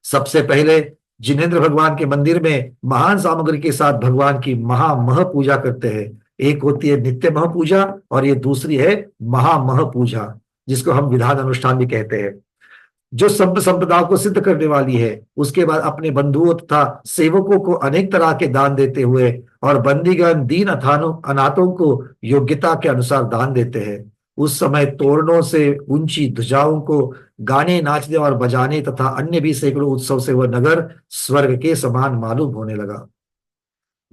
Speaker 1: सबसे पहले जिनेंद्र भगवान के मंदिर में महान सामग्री के साथ भगवान की महामह पूजा करते हैं। एक होती है नित्य मह पूजा, और ये दूसरी है महामह पूजा, जिसको हम विधान अनुष्ठान भी कहते हैं, जो सब संपदा को सिद्ध करने वाली है। उसके बाद अपने बंधुओं तथा सेवकों को अनेक तरह के दान देते हुए और बंदीगण दीन अनाथों को योग्यता के अनुसार दान देते हैं। उस समय तोरणों से ऊंची ध्वजाओं को गाने, नाचने और बजाने तथा अन्य भी सैकड़ों उत्सव से वह नगर स्वर्ग के समान मालूम होने लगा।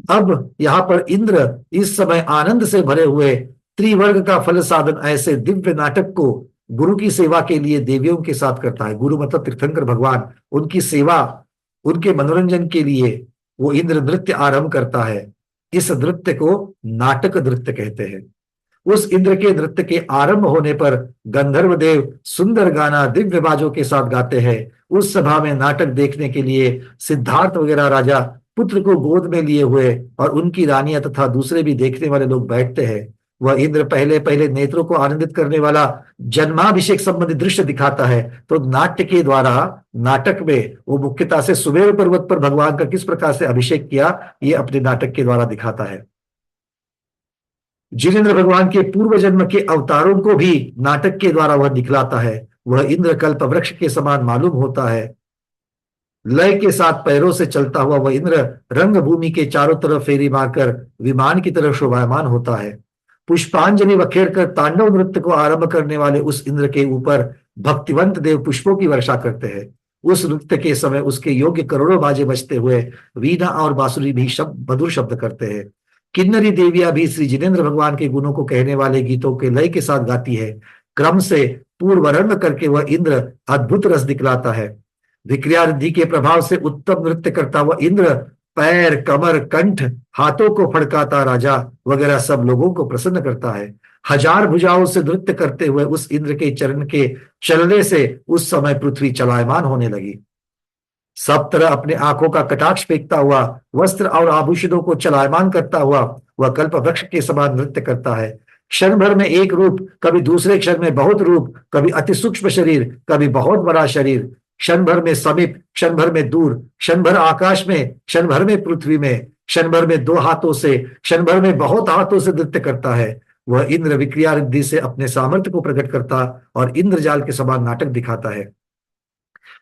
Speaker 1: अब यहाँ पर इंद्र इस समय आनंद से भरे हुए त्रिवर्ग का फल साधन ऐसे दिव्य नाटक को गुरु की सेवा के लिए देवियों के साथ करता है। गुरु मतलब तीर्थंकर भगवान, उनकी सेवा, उनके मनोरंजन के लिए वो इंद्र नृत्य आरंभ करता है। इस नृत्य को नाटक नृत्य कहते हैं। उस इंद्र के नृत्य के आरंभ होने पर गंधर्व देव सुंदर गाना दिव्य बाजों के साथ गाते हैं। उस सभा में नाटक देखने के लिए सिद्धार्थ वगैरह राजा पुत्र को गोद में लिए हुए और उनकी रानियां तथा दूसरे भी देखने वाले लोग बैठते हैं। वह इंद्र पहले पहले नेत्रों को आनंदित करने वाला जन्माभिषेक संबंधी दृश्य दिखाता है। तो नाट्य के द्वारा, नाटक में वो मुख्यतः से सुमेरु पर्वत पर भगवान का किस प्रकार से अभिषेक किया, ये अपने नाटक के द्वारा दिखाता है। जिनेंद्र भगवान के पूर्व जन्म के अवतारों को भी नाटक के द्वारा वह दिखलाता है। वह इंद्र कल्प वृक्ष के समान मालूम होता है। लय के साथ पैरों से चलता हुआ वह इंद्र रंगभूमि के चारों तरफ फेरी मारकर विमान की तरफ शोभायमान होता है। पुष्पांजलि बखेर कर तांडव नृत्य को आरंभ करने वाले उस इंद्र के ऊपर भक्तिवंत देव पुष्पों की वर्षा करते हैं। उस नृत्य के समय उसके योग्य करोड़ों बाजे बजते हुए वीणा और बांसुरी भी मधुर शब्द करते हैं। किन्नरी देवियां भी श्री जिनेंद्र भगवान के गुणों को कहने वाले गीतों के लय के साथ गाती है। क्रम से पूर्व रंग करके वह इंद्र अद्भुत रस दिखलाता है। विक्रिया रिद्धि के प्रभाव से उत्तम नृत्य करता हुआ इंद्र पैर, कमर, कंठ, हाथों को फड़काता राजा वगैरह सब लोगों को प्रसन्न करता है। हजार भुजाओं से नृत्य करते हुए उस इंद्र के चरण के चलने से उस समय पृथ्वी चलायमान होने लगी। सब तरह अपने आंखों का कटाक्ष फेंकता हुआ, वस्त्र और आभूषणों को चलायमान करता हुआ वह कल्प वृक्ष के समान नृत्य करता है। क्षण भर में एक रूप, कभी दूसरे क्षण में बहुत रूप, कभी अति सूक्ष्म शरीर, कभी बहुत बड़ा शरीर, क्षण भर में समीप, क्षण भर में दूर, क्षण भर आकाश में, क्षण भर में पृथ्वी में, क्षण भर में 2 हाथों से, क्षण भर में बहुत हाथों से नृत्य करता है। वह इंद्र विक्रिया रिद्धि से अपने सामर्थ्य को प्रकट करता और इंद्रजाल के समान नाटक दिखाता है।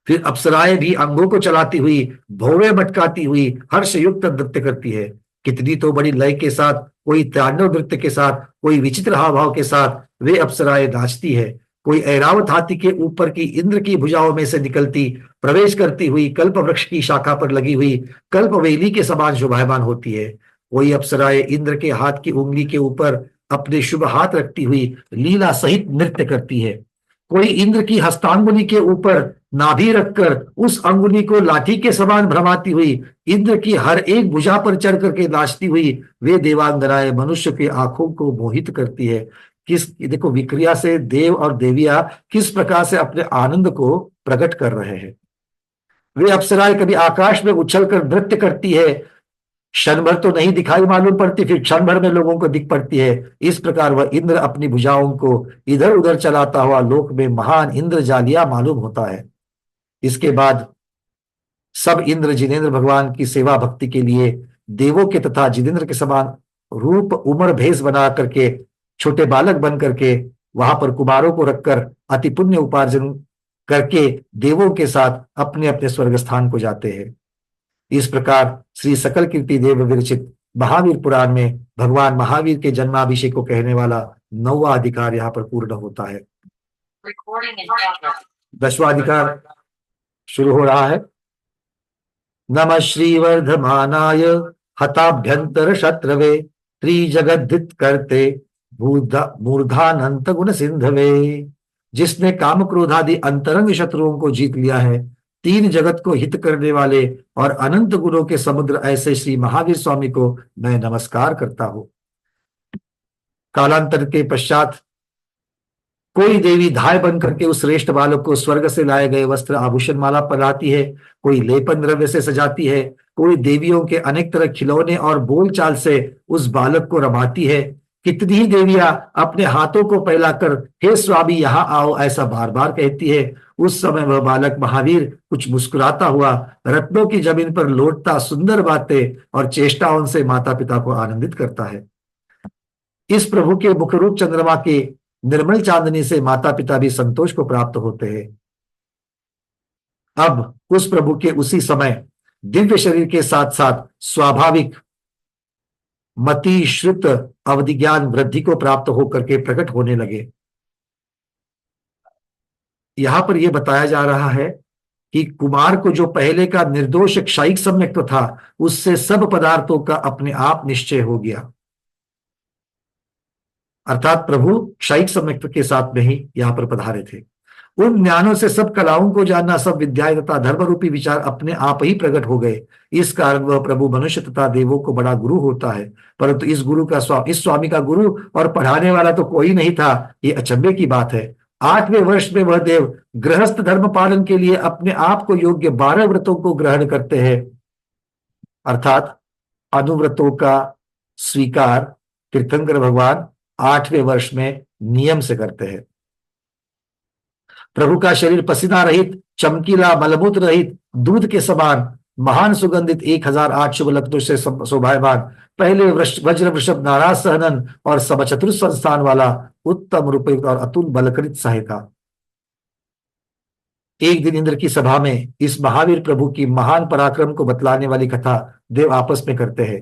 Speaker 1: फिर अप्सराएं भी अंगों को चलाती हुई, भौवें मटकाती हुई हर्ष युक्त नृत्य करती है। कितनी तो बड़ी लय के साथ, कोई तांडव नृत्य के साथ, कोई विचित्र हाव भाव के साथ वे अप्सराएं नाचती है। कोई ऐरावत हाथी के ऊपर की इंद्र की भुजाओं में से निकलती प्रवेश करती हुई कल्प वृक्ष की शाखा पर लगी हुई कल्पवेली के समान शोभायमान होती है। कोई अप्सराएं इंद्र के हाथ की उंगली के ऊपर अपने शुभ हाथ रखती हुई लीला सहित नृत्य करती है। कोई इंद्र की हस्तांगुली के ऊपर नाभि रखकर उस अंगुली को लाठी के समान भ्रमाती हुई इंद्र की हर एक भुजा पर चढ़ करके नाचती हुई वे देवांगनाएं मनुष्य की आंखों को मोहित करती है। देखो विक्रिया से देव और देविया किस प्रकार से अपने आनंद को प्रकट कर रहे हैं। वे अप्सराएं कभी आकाश में उछलकर नृत्य करती है, क्षण भर तो नहीं दिखाई मालूम पड़ती, फिर क्षण भर में लोगों को दिख पड़ती है। इस प्रकार वह इंद्र अपनी भुजाओं को इधर उधर चलाता हुआ लोक में महान इंद्रजालिया मालूम होता है। इसके बाद सब इंद्र जिनेन्द्र भगवान की सेवा भक्ति के लिए देवों के तथा जिनेन्द्र के समान रूप उम्र भेष बना करके छोटे बालक बन करके वहां पर कुमारों को रखकर अति पुण्य उपार्जन करके देवों के साथ अपने अपने स्वर्ग स्थान को जाते हैं। इस प्रकार श्री सकल कीर्ति देव विरचित महावीर पुराण में भगवान महावीर के जन्माभिषेक को कहने वाला 9वां अधिकार यहाँ पर पूर्ण होता है। 10वां अधिकार शुरू हो रहा है। नमः श्री वर्धमानाय हताभ्यंतर शत्रवे त्रिजगद्धित करते मूर्धानंत गुण सिंधवे। जिसने काम क्रोधादि अंतरंग शत्रुओं को जीत लिया है, 3 जगत को हित करने वाले और अनंत गुणों के समुद्र ऐसे श्री महावीर स्वामी को मैं नमस्कार करता हूं। कालांतर के पश्चात कोई देवी धाय बन करके उस श्रेष्ठ बालक को स्वर्ग से लाए गए वस्त्र आभूषण माला पहनाती है, कोई लेपन द्रव्य से सजाती है, कोई देवियों के अनेक तरह खिलौने और बोलचाल से उस बालक को रमाती है। कितनी ही देवियां अपने हाथों को फैलाकर हे स्वामी यहाँ आओ ऐसा बार बार कहती है। उस समय वह बालक महावीर कुछ मुस्कुराता हुआ रत्नों की जमीन पर लौटता सुंदर बातें और चेष्टाओं से माता पिता को आनंदित करता है। इस प्रभु के मुखरूप चंद्रमा के निर्मल चांदनी से माता पिता भी संतोष को प्राप्त होते हैं। अब उस प्रभु के उसी समय दिव्य शरीर के साथ साथ स्वाभाविक मति श्रुत अवधि ज्ञान वृद्धि को प्राप्त होकर के प्रकट होने लगे। यहां पर यह बताया जा रहा है कि कुमार को जो पहले का निर्दोष क्षयिक सम्यक्त्व था उससे सब पदार्थों का अपने आप निश्चय हो गया, अर्थात प्रभु क्षयिक सम्यक्त्व के साथ में ही यहां पर पधारे थे। उन ज्ञानों से सब कलाओं को जानना, सब विद्याएं तथा धर्म रूपी विचार अपने आप ही प्रकट हो गए। इस कारण वह प्रभु मनुष्य तथा देवों को बड़ा गुरु होता है, परंतु इस स्वामी का गुरु और पढ़ाने वाला तो कोई नहीं था। ये अचंभे की बात है। 8वें वर्ष में वह देव गृहस्थ धर्म पालन के लिए अपने आप को योग्य 12 व्रतों को ग्रहण करते हैं, अर्थात अनुव्रतों का स्वीकार तीर्थंकर भगवान 8वें वर्ष में नियम से करते हैं। प्रभु का शरीर पसीना रहित, चमकीला, मलमूत्र रहित, दूध के समान महान सुगंधित 1008 शुभ लक्षणों से शोभायमान, पहले वज्र वृषभ नाराज सहनन और सब चतुर संस्थान वाला, उत्तम रूपयुक्त और अतुल बलकृत सहायता। एक दिन इंद्र की सभा में इस महावीर प्रभु की महान पराक्रम को बतलाने वाली कथा देव आपस में करते हैं।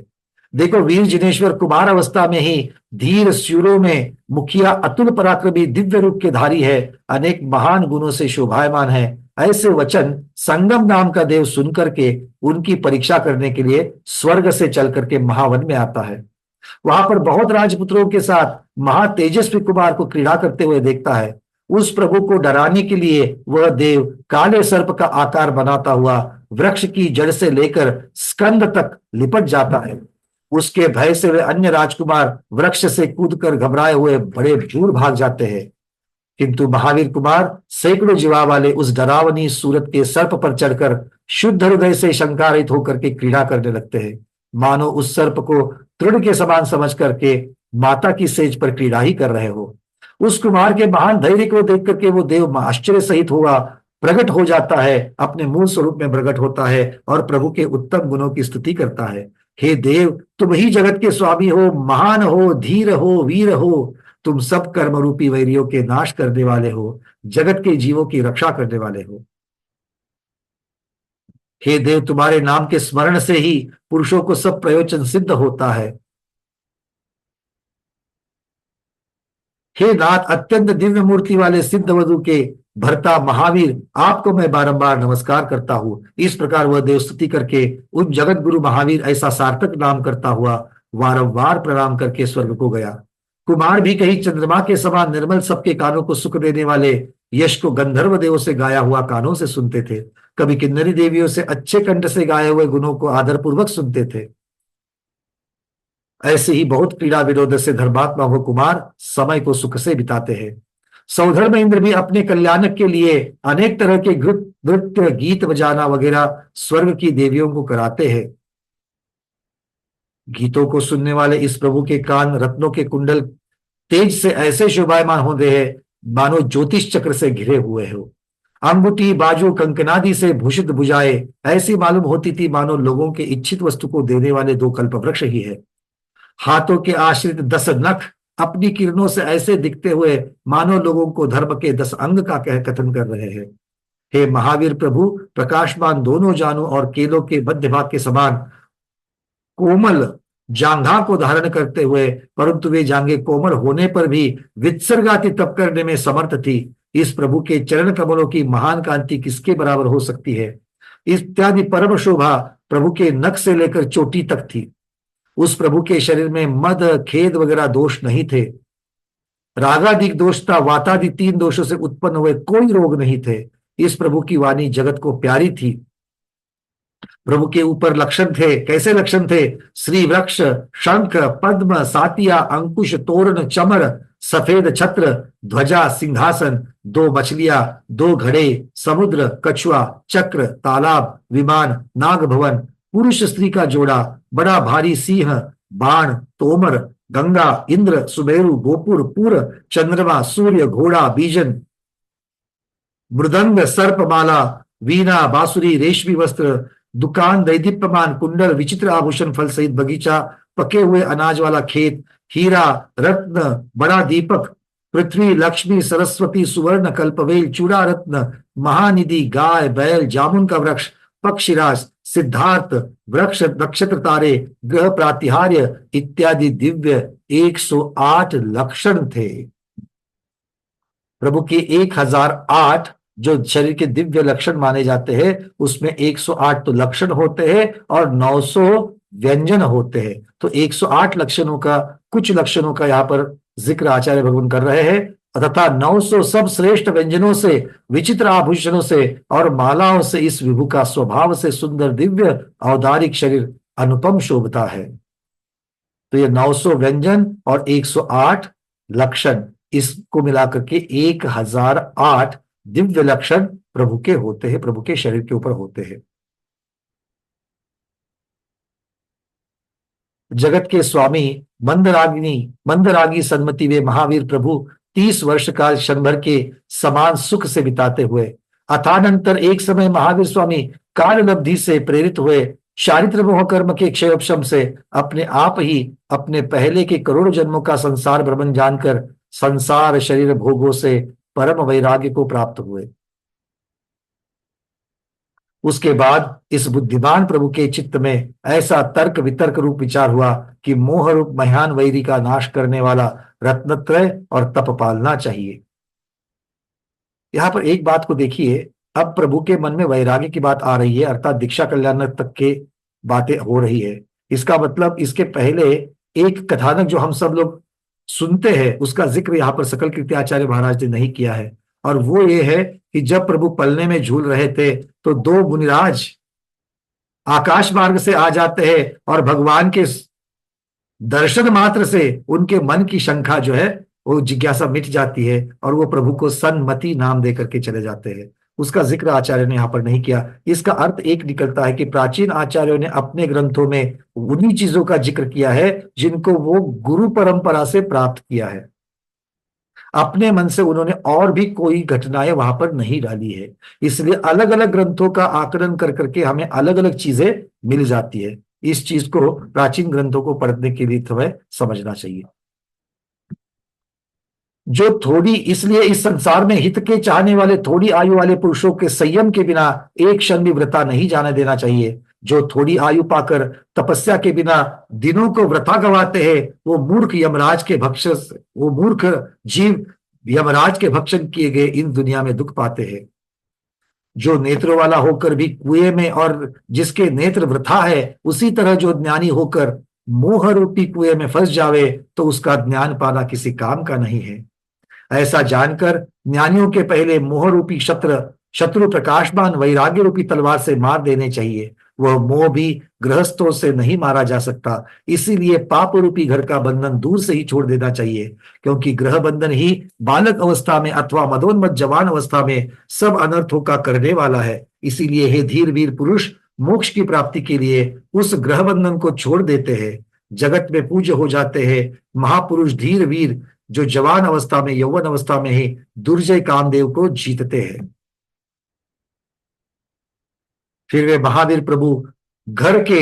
Speaker 1: देखो, वीर जिनेश्वर कुमार अवस्था में ही धीर शूरों में मुखिया अतुल पराक्रमी दिव्य रूप के धारी है, अनेक महान गुणों से शोभायमान है। ऐसे वचन संगम नाम का देव सुनकर के उनकी परीक्षा करने के लिए स्वर्ग से चल करके महावन में आता है। वहां पर बहुत राजपुत्रों के साथ महा तेजस्वी कुमार को क्रीड़ा करते हुए देखता है। उस प्रभु को डराने के लिए वह देव काले सर्प का आकार बनाता हुआ वृक्ष की जड़ से लेकर स्कंद तक लिपट जाता है। उसके भय से वे अन्य राजकुमार वृक्ष से कूदकर घबराए हुए बड़े दूर भाग जाते हैं। किंतु महावीर कुमार सैकड़ों जीवा वाले उस डरावनी सूरत के सर्प पर चढ़कर शुद्ध हृदय से शंकारित होकर के क्रीड़ा करने लगते हैं, मानो उस सर्प को तृण के समान समझ करके माता की सेज पर क्रीड़ा ही कर रहे हो। उस कुमार के महान धैर्य को देख करके वो देव आश्चर्य सहित हुआ प्रकट हो जाता है, अपने मूल स्वरूप में प्रकट होता है और प्रभु के उत्तम गुणों की स्तुति करता है। हे देव, तुम ही जगत के स्वामी हो, महान हो, धीर हो, वीर हो, तुम सब कर्म रूपी वैरियों के नाश करने वाले हो, जगत के जीवों की रक्षा करने वाले हो। हे देव, तुम्हारे नाम के स्मरण से ही पुरुषों को सब प्रयोजन सिद्ध होता है। हे नाथ, अत्यंत दिव्य मूर्ति वाले सिद्ध वधु के भरता महावीर, आपको मैं बारंबार नमस्कार करता हूं। इस प्रकार वह देव स्तुति करके उन जगत गुरु महावीर ऐसा सार्थक नाम करता हुआ वारंवार प्रणाम करके स्वर्ग को गया। कुमार भी कहीं चंद्रमा के समान निर्मल सबके कानों को सुख देने वाले यश को गंधर्व देवों से गाया हुआ कानों से सुनते थे, कभी किन्नरी देवियों से अच्छे कंठ से गाए हुए गुणों को आदरपूर्वक सुनते थे। ऐसे ही बहुत क्रीड़ा विनोद से धर्मात्मा वो कुमार समय को सुख से बिताते हैं। सौधर्म इंद्र भी अपने कल्याणक के लिए अनेक तरह के नृत्य, गीत बजाना वगैरह स्वर्ग की देवियों को कराते हैं। गीतों को सुनने वाले इस प्रभु के कान रत्नों के कुंडल तेज से ऐसे शोभायमान होते हैं, मानो ज्योतिष चक्र से घिरे हुए हो। अंगूठी, बाजू, कंकनादि से भूषित भुजाएं ऐसी मालूम होती थी मानो लोगों के इच्छित वस्तु को देने वाले दो कल्पवृक्ष ही है। हाथों के आश्रित 10 नख अपनी किरणों से ऐसे दिखते हुए मानो लोगों को धर्म के 10 अंग का कथन कर रहे हैं। हे महावीर प्रभु, प्रकाशमान दोनों जानों और केलों के मध्य भाग के समान कोमल जांघा को धारण करते हुए, परंतु वे जांघें कोमल होने पर भी वित्सर्गाति तप करने में समर्थ थी, इस प्रभु के चरण कमलों की महान कांति किसके बराबर हो सकती है। इत्यादि परम शोभा प्रभु के नख से लेकर चोटी तक थी। उस प्रभु के शरीर में मद, खेद वगैरह दोष नहीं थे। रागादिक दोष था, वातादि 3 दोषों से उत्पन्न हुए कोई रोग नहीं थे। इस प्रभु की वाणी जगत को प्यारी थी। प्रभु के ऊपर लक्षण थे। कैसे लक्षण थे? श्री वृक्ष, शंख, पद्म, सातिया, अंकुश, तोरण, चमर, सफेद छत्र, ध्वजा, सिंहासन, 2 मछलियां, 2 घड़े, समुद्र, कछुआ, चक्र, तालाब, विमान, नाग भवन, पुरुष स्त्री का जोड़ा, बड़ा भारी सिंह, बाण, तोमर, गंगा, इंद्र, सुमेरु, गोपुर, पुर, चंद्रमा, सूर्य, घोड़ा, बीजन, मृदंग, सर्पमाला, वीणा, बांसुरी, रेशमी वस्त्र, दुकान, दैदीप्यमान कुंडल, विचित्र आभूषण, फल सहित बगीचा, पके हुए अनाज वाला खेत, हीरा, रत्न, बड़ा दीपक, पृथ्वी, लक्ष्मी, सरस्वती, सुवर्ण, कल्पवेल, चूड़ा रत्न, महानिधि, गाय, बैल, जामुन का वृक्ष, पक्षीराज, सिद्धार्थ वृक्ष, नक्षत्र, तारे, ग्रह, प्रातिहार्य इत्यादि दिव्य 108 लक्षण थे। प्रभु के 1008 जो शरीर के दिव्य लक्षण माने जाते हैं, उसमें 108 तो लक्षण होते हैं और 900 व्यंजन होते हैं। तो 108 लक्षणों का, कुछ लक्षणों का यहाँ पर जिक्र आचार्य भगवान कर रहे हैं, तथा 900 सब श्रेष्ठ व्यंजनों से, विचित्र आभूषणों से और मालाओं से इस विभु का स्वभाव से सुंदर दिव्य औदारिक शरीर अनुपम शोभता है। तो ये 900 व्यंजन और 108 लक्षण, इसको मिलाकर के 1008 दिव्य लक्षण प्रभु के होते हैं, प्रभु के शरीर के ऊपर होते हैं। जगत के स्वामी मंदरागी सन्मति वे महावीर प्रभु 30 वर्ष काल क्षण भर के समान सुख से बिताते हुए अथानंतर एक समय महावीर स्वामी काल लब्धि से प्रेरित हुए चारित्र मोह कर्म के क्षयोपशम से अपने आप ही अपने पहले के करोड़ों जन्मों का संसार भ्रमण जानकर संसार शरीर भोगों से परम वैराग्य को प्राप्त हुए। उसके बाद इस बुद्धिमान प्रभु के चित्त में ऐसा तर्क वितर्क रूप विचार हुआ कि मोह रूप महान वैरी का नाश करने वाला रत्नत्रय और तप पालना चाहिए। यहां पर एक बात को देखिए, अब प्रभु के मन में वैराग्य की बात आ रही है, अर्थात दीक्षा कल्याण तक के बातें हो रही है। इसका मतलब इसके पहले एक कथानक जो हम सब लोग सुनते हैं, उसका जिक्र यहाँ पर सकल कीर्ति आचार्य महाराज ने नहीं किया है। और वो ये है कि जब प्रभु पलने में झूल रहे थे तो दो मुनिराज आकाश मार्ग से आ जाते हैं और भगवान के दर्शन मात्र से उनके मन की शंका जो है वो जिज्ञासा मिट जाती है और वो प्रभु को सन्मति नाम दे करके चले जाते हैं। उसका जिक्र आचार्य ने यहाँ पर नहीं किया। इसका अर्थ एक निकलता है कि प्राचीन आचार्यों ने अपने ग्रंथों में उन्हीं चीजों का जिक्र किया है जिनको वो गुरु परंपरा से प्राप्त किया है। अपने मन से उन्होंने और भी कोई घटनाएं वहां पर नहीं डाली है। इसलिए अलग अलग ग्रंथों का आकलन कर करके हमें अलग अलग चीजें मिल जाती है। इस चीज को प्राचीन ग्रंथों को पढ़ने के लिए हमें समझना चाहिए। जो थोड़ी इसलिए इस संसार में हित के चाहने वाले थोड़ी आयु वाले पुरुषों के संयम के बिना एक क्षण भी वृथा नहीं जाने देना चाहिए। जो थोड़ी आयु पाकर तपस्या के बिना दिनों को वृथा गवाते हैं वो मूर्ख यमराज के भक्षण वो मूर्ख जीव यमराज के भक्षण किए गए इन दुनिया में दुख पाते हैं। जो नेत्रों वाला होकर भी कुएं में और जिसके नेत्र वृथा है उसी तरह जो ज्ञानी होकर मोह रूपी कुएं में फंस जावे तो उसका ज्ञान पाना किसी काम का नहीं है। ऐसा जानकर ज्ञानियों के पहले मोह रूपी शत्रु प्रकाशमान वैराग्य रूपी तलवार से मार देने चाहिए। वह मोह भी गृहस्थों से नहीं मारा जा सकता, इसीलिए पाप रूपी घर का बंधन दूर से ही छोड़ देना चाहिए, क्योंकि गृह बंधन ही बालक अवस्था में अथवा मदोन्मत्त जवान अवस्था में सब अनर्थों का करने वाला है। इसीलिए हे धीर वीर पुरुष मोक्ष की प्राप्ति के लिए उस ग्रह बंधन को छोड़ देते हैं, जगत में पूज्य हो जाते हैं। महापुरुष धीर वीर जो जवान अवस्था में यौवन अवस्था में ही दुर्जय कामदेव को जीतते हैं। फिर वे महावीर प्रभु घर को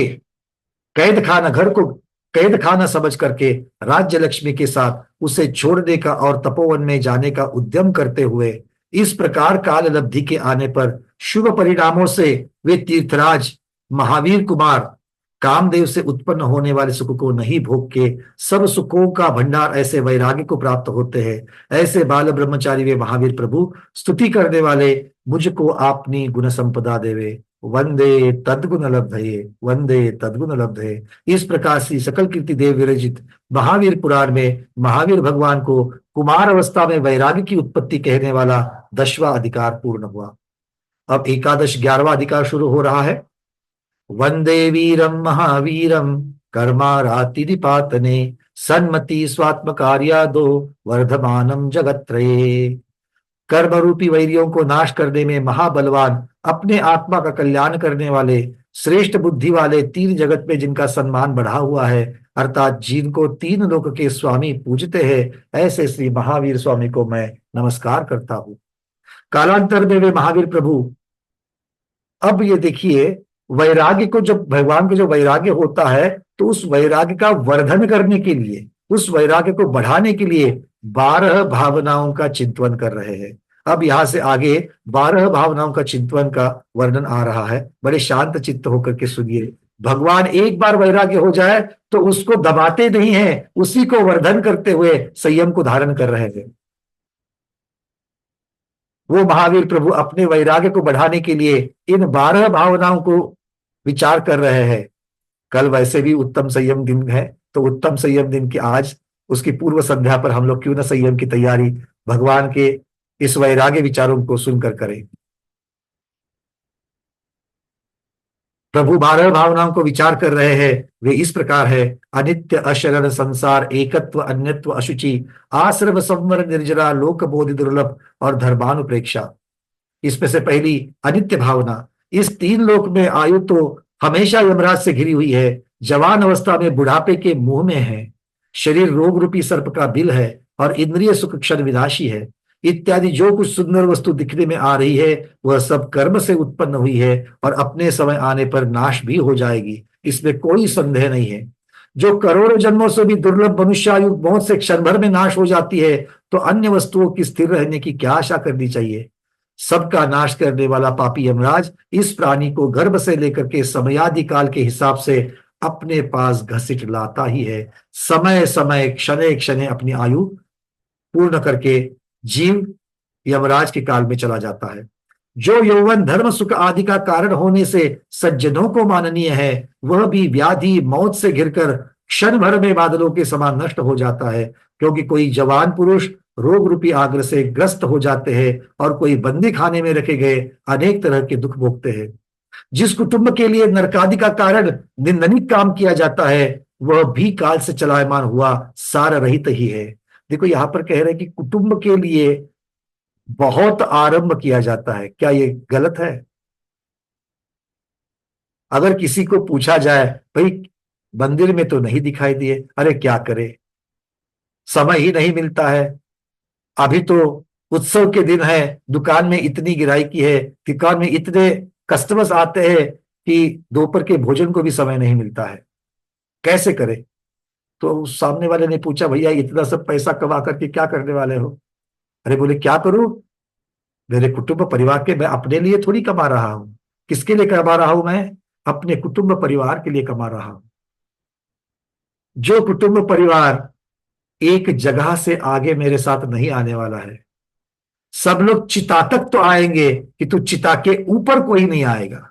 Speaker 1: कैद खाना समझ करके राज्य लक्ष्मी के साथ उसे छोड़ने का और तपोवन में जाने का उद्यम करते हुए इस प्रकार काल लब्धि के आने पर शुभ परिणामों से वे तीर्थराज महावीर कुमार कामदेव से उत्पन्न होने वाले सुख को नहीं भोग के सब सुखों का भंडार ऐसे वैराग्य को प्राप्त होते हैं। ऐसे बाल ब्रह्मचारी वे महावीर प्रभु स्तुति करने वाले मुझको आपनी गुण संपदा देवे, वंदे तद्गुण लब्धये, वंदे तद्गुण लब्धये। इस प्रकार से सकल कीर्ति देव विरचित महावीर पुराण में महावीर भगवान को कुमार अवस्था में वैराग्य की उत्पत्ति कहने वाला 10वां अधिकार पूर्ण हुआ। अब 11वां अधिकार शुरू हो रहा है। वंदे वीरम महावीरम कर्मारातिदिपातने सन्मति स्वात्म कार्यादो वर्धमानम जगत्त्रये। कर्म रूपी वैरियों को नाश करने में महाबलवान अपने आत्मा का कल्याण करने वाले श्रेष्ठ बुद्धि वाले तीन जगत में जिनका सम्मान बढ़ा हुआ है, अर्थात जिनको तीन लोक के स्वामी पूजते हैं, ऐसे श्री महावीर स्वामी को मैं नमस्कार करता हूं। कालांतर में वे महावीर प्रभु अब ये देखिए वैराग्य को जब भगवान को जो वैराग्य होता है तो उस वैराग्य का वर्धन करने के लिए उस वैराग्य को बढ़ाने के लिए 12 भावनाओं का चिंतन कर रहे हैं। अब यहां से आगे 12 भावनाओं का चिंतन का वर्णन आ रहा है। बड़े शांत चित्त होकर के सुनिए। भगवान एक बार वैराग्य हो जाए तो उसको दबाते नहीं है, उसी को वर्धन करते हुए संयम को धारण कर रहे हैं। वो महावीर प्रभु अपने वैराग्य को बढ़ाने के लिए इन 12 भावनाओं को विचार कर रहे हैं। कल वैसे भी उत्तम संयम दिन है, तो उत्तम संयम दिन की आज उसकी पूर्व संध्या पर हम लोग क्यों ना संयम की तैयारी भगवान के इस वैराग्य विचारों को सुनकर करें। प्रभु 12 भावनाओं को विचार कर रहे हैं। वे इस प्रकार है। अनित्य, अशरण, संसार, एकत्व, अन्यत्व, अशुचि, आश्रम, संवर, निर्जरा, लोक बोधि, दुर्लभ और धर्मानुप्रेक्षा। इसमें से पहली अनित्य भावना। इस तीन लोक में आयु तो हमेशा यमराज से घिरी हुई है। जवान अवस्था में बुढ़ापे के मुंह में है। शरीर रोग रूपी सर्प का बिल है और इंद्रिय सुख क्षण विनाशी है। इत्यादि जो कुछ सुंदर वस्तु दिखने में आ रही है वह सब कर्म से उत्पन्न हुई है और अपने समय आने पर नाश भी हो जाएगी, इसमें कोई संदेह नहीं है। जो करोड़ों जन्मों से भी दुर्लभ मनुष्यायु मौत से क्षण भर में नाश हो जाती है, तो अन्य वस्तुओं की स्थिर रहने की क्या आशा करनी चाहिए। सबका नाश करने वाला पापी यमराज इस प्राणी को गर्भ से लेकर के समयादि काल के हिसाब से अपने पास घसीट लाता ही है। समय समय क्षणे क्षणे अपनी आयु पूर्ण करके जीव यमराज के काल में चला जाता है। जो यौवन धर्म सुख आदि का कारण होने से सज्जनों को माननीय है, वह भी व्याधि मौत से घिरकर क्षण भर में बादलों के समान नष्ट हो जाता है। क्योंकि कोई जवान पुरुष रोग रूपी आग्रह से ग्रस्त हो जाते हैं और कोई बंदी खाने में रखे गए अनेक तरह के दुख भोगते हैं। जिस कुटुंब के लिए नरकादि का कारण निंदनीय काम किया जाता है, वह भी काल से चलायमान हुआ सार रहित ही है। देखो यहां पर कह रहे हैं कि कुटुंब के लिए बहुत आरंभ किया जाता है, क्या ये गलत है? अगर किसी को पूछा जाए, भाई मंदिर में तो नहीं दिखाई दिए, अरे क्या करे, समय ही नहीं मिलता है, अभी तो उत्सव के दिन है, दुकान में इतनी गिराई है, दुकान में इतने कस्टमर्स आते हैं कि दोपहर के भोजन को भी समय नहीं मिलता है, कैसे करे? तो सामने वाले ने पूछा, भैया इतना सब पैसा कमा करके क्या करने वाले हो? अरे बोले क्या करूं, मेरे कुटुंब परिवार के, मैं अपने लिए थोड़ी कमा रहा हूं। किसके लिए कमा रहा हूं मैं? अपने कुटुंब परिवार के लिए कमा रहा हूं। जो कुटुंब परिवार एक जगह से आगे मेरे साथ नहीं आने वाला है, सब लोग चिता तक तो आएंगे कि तू चिता के ऊपर कोई नहीं आएगा।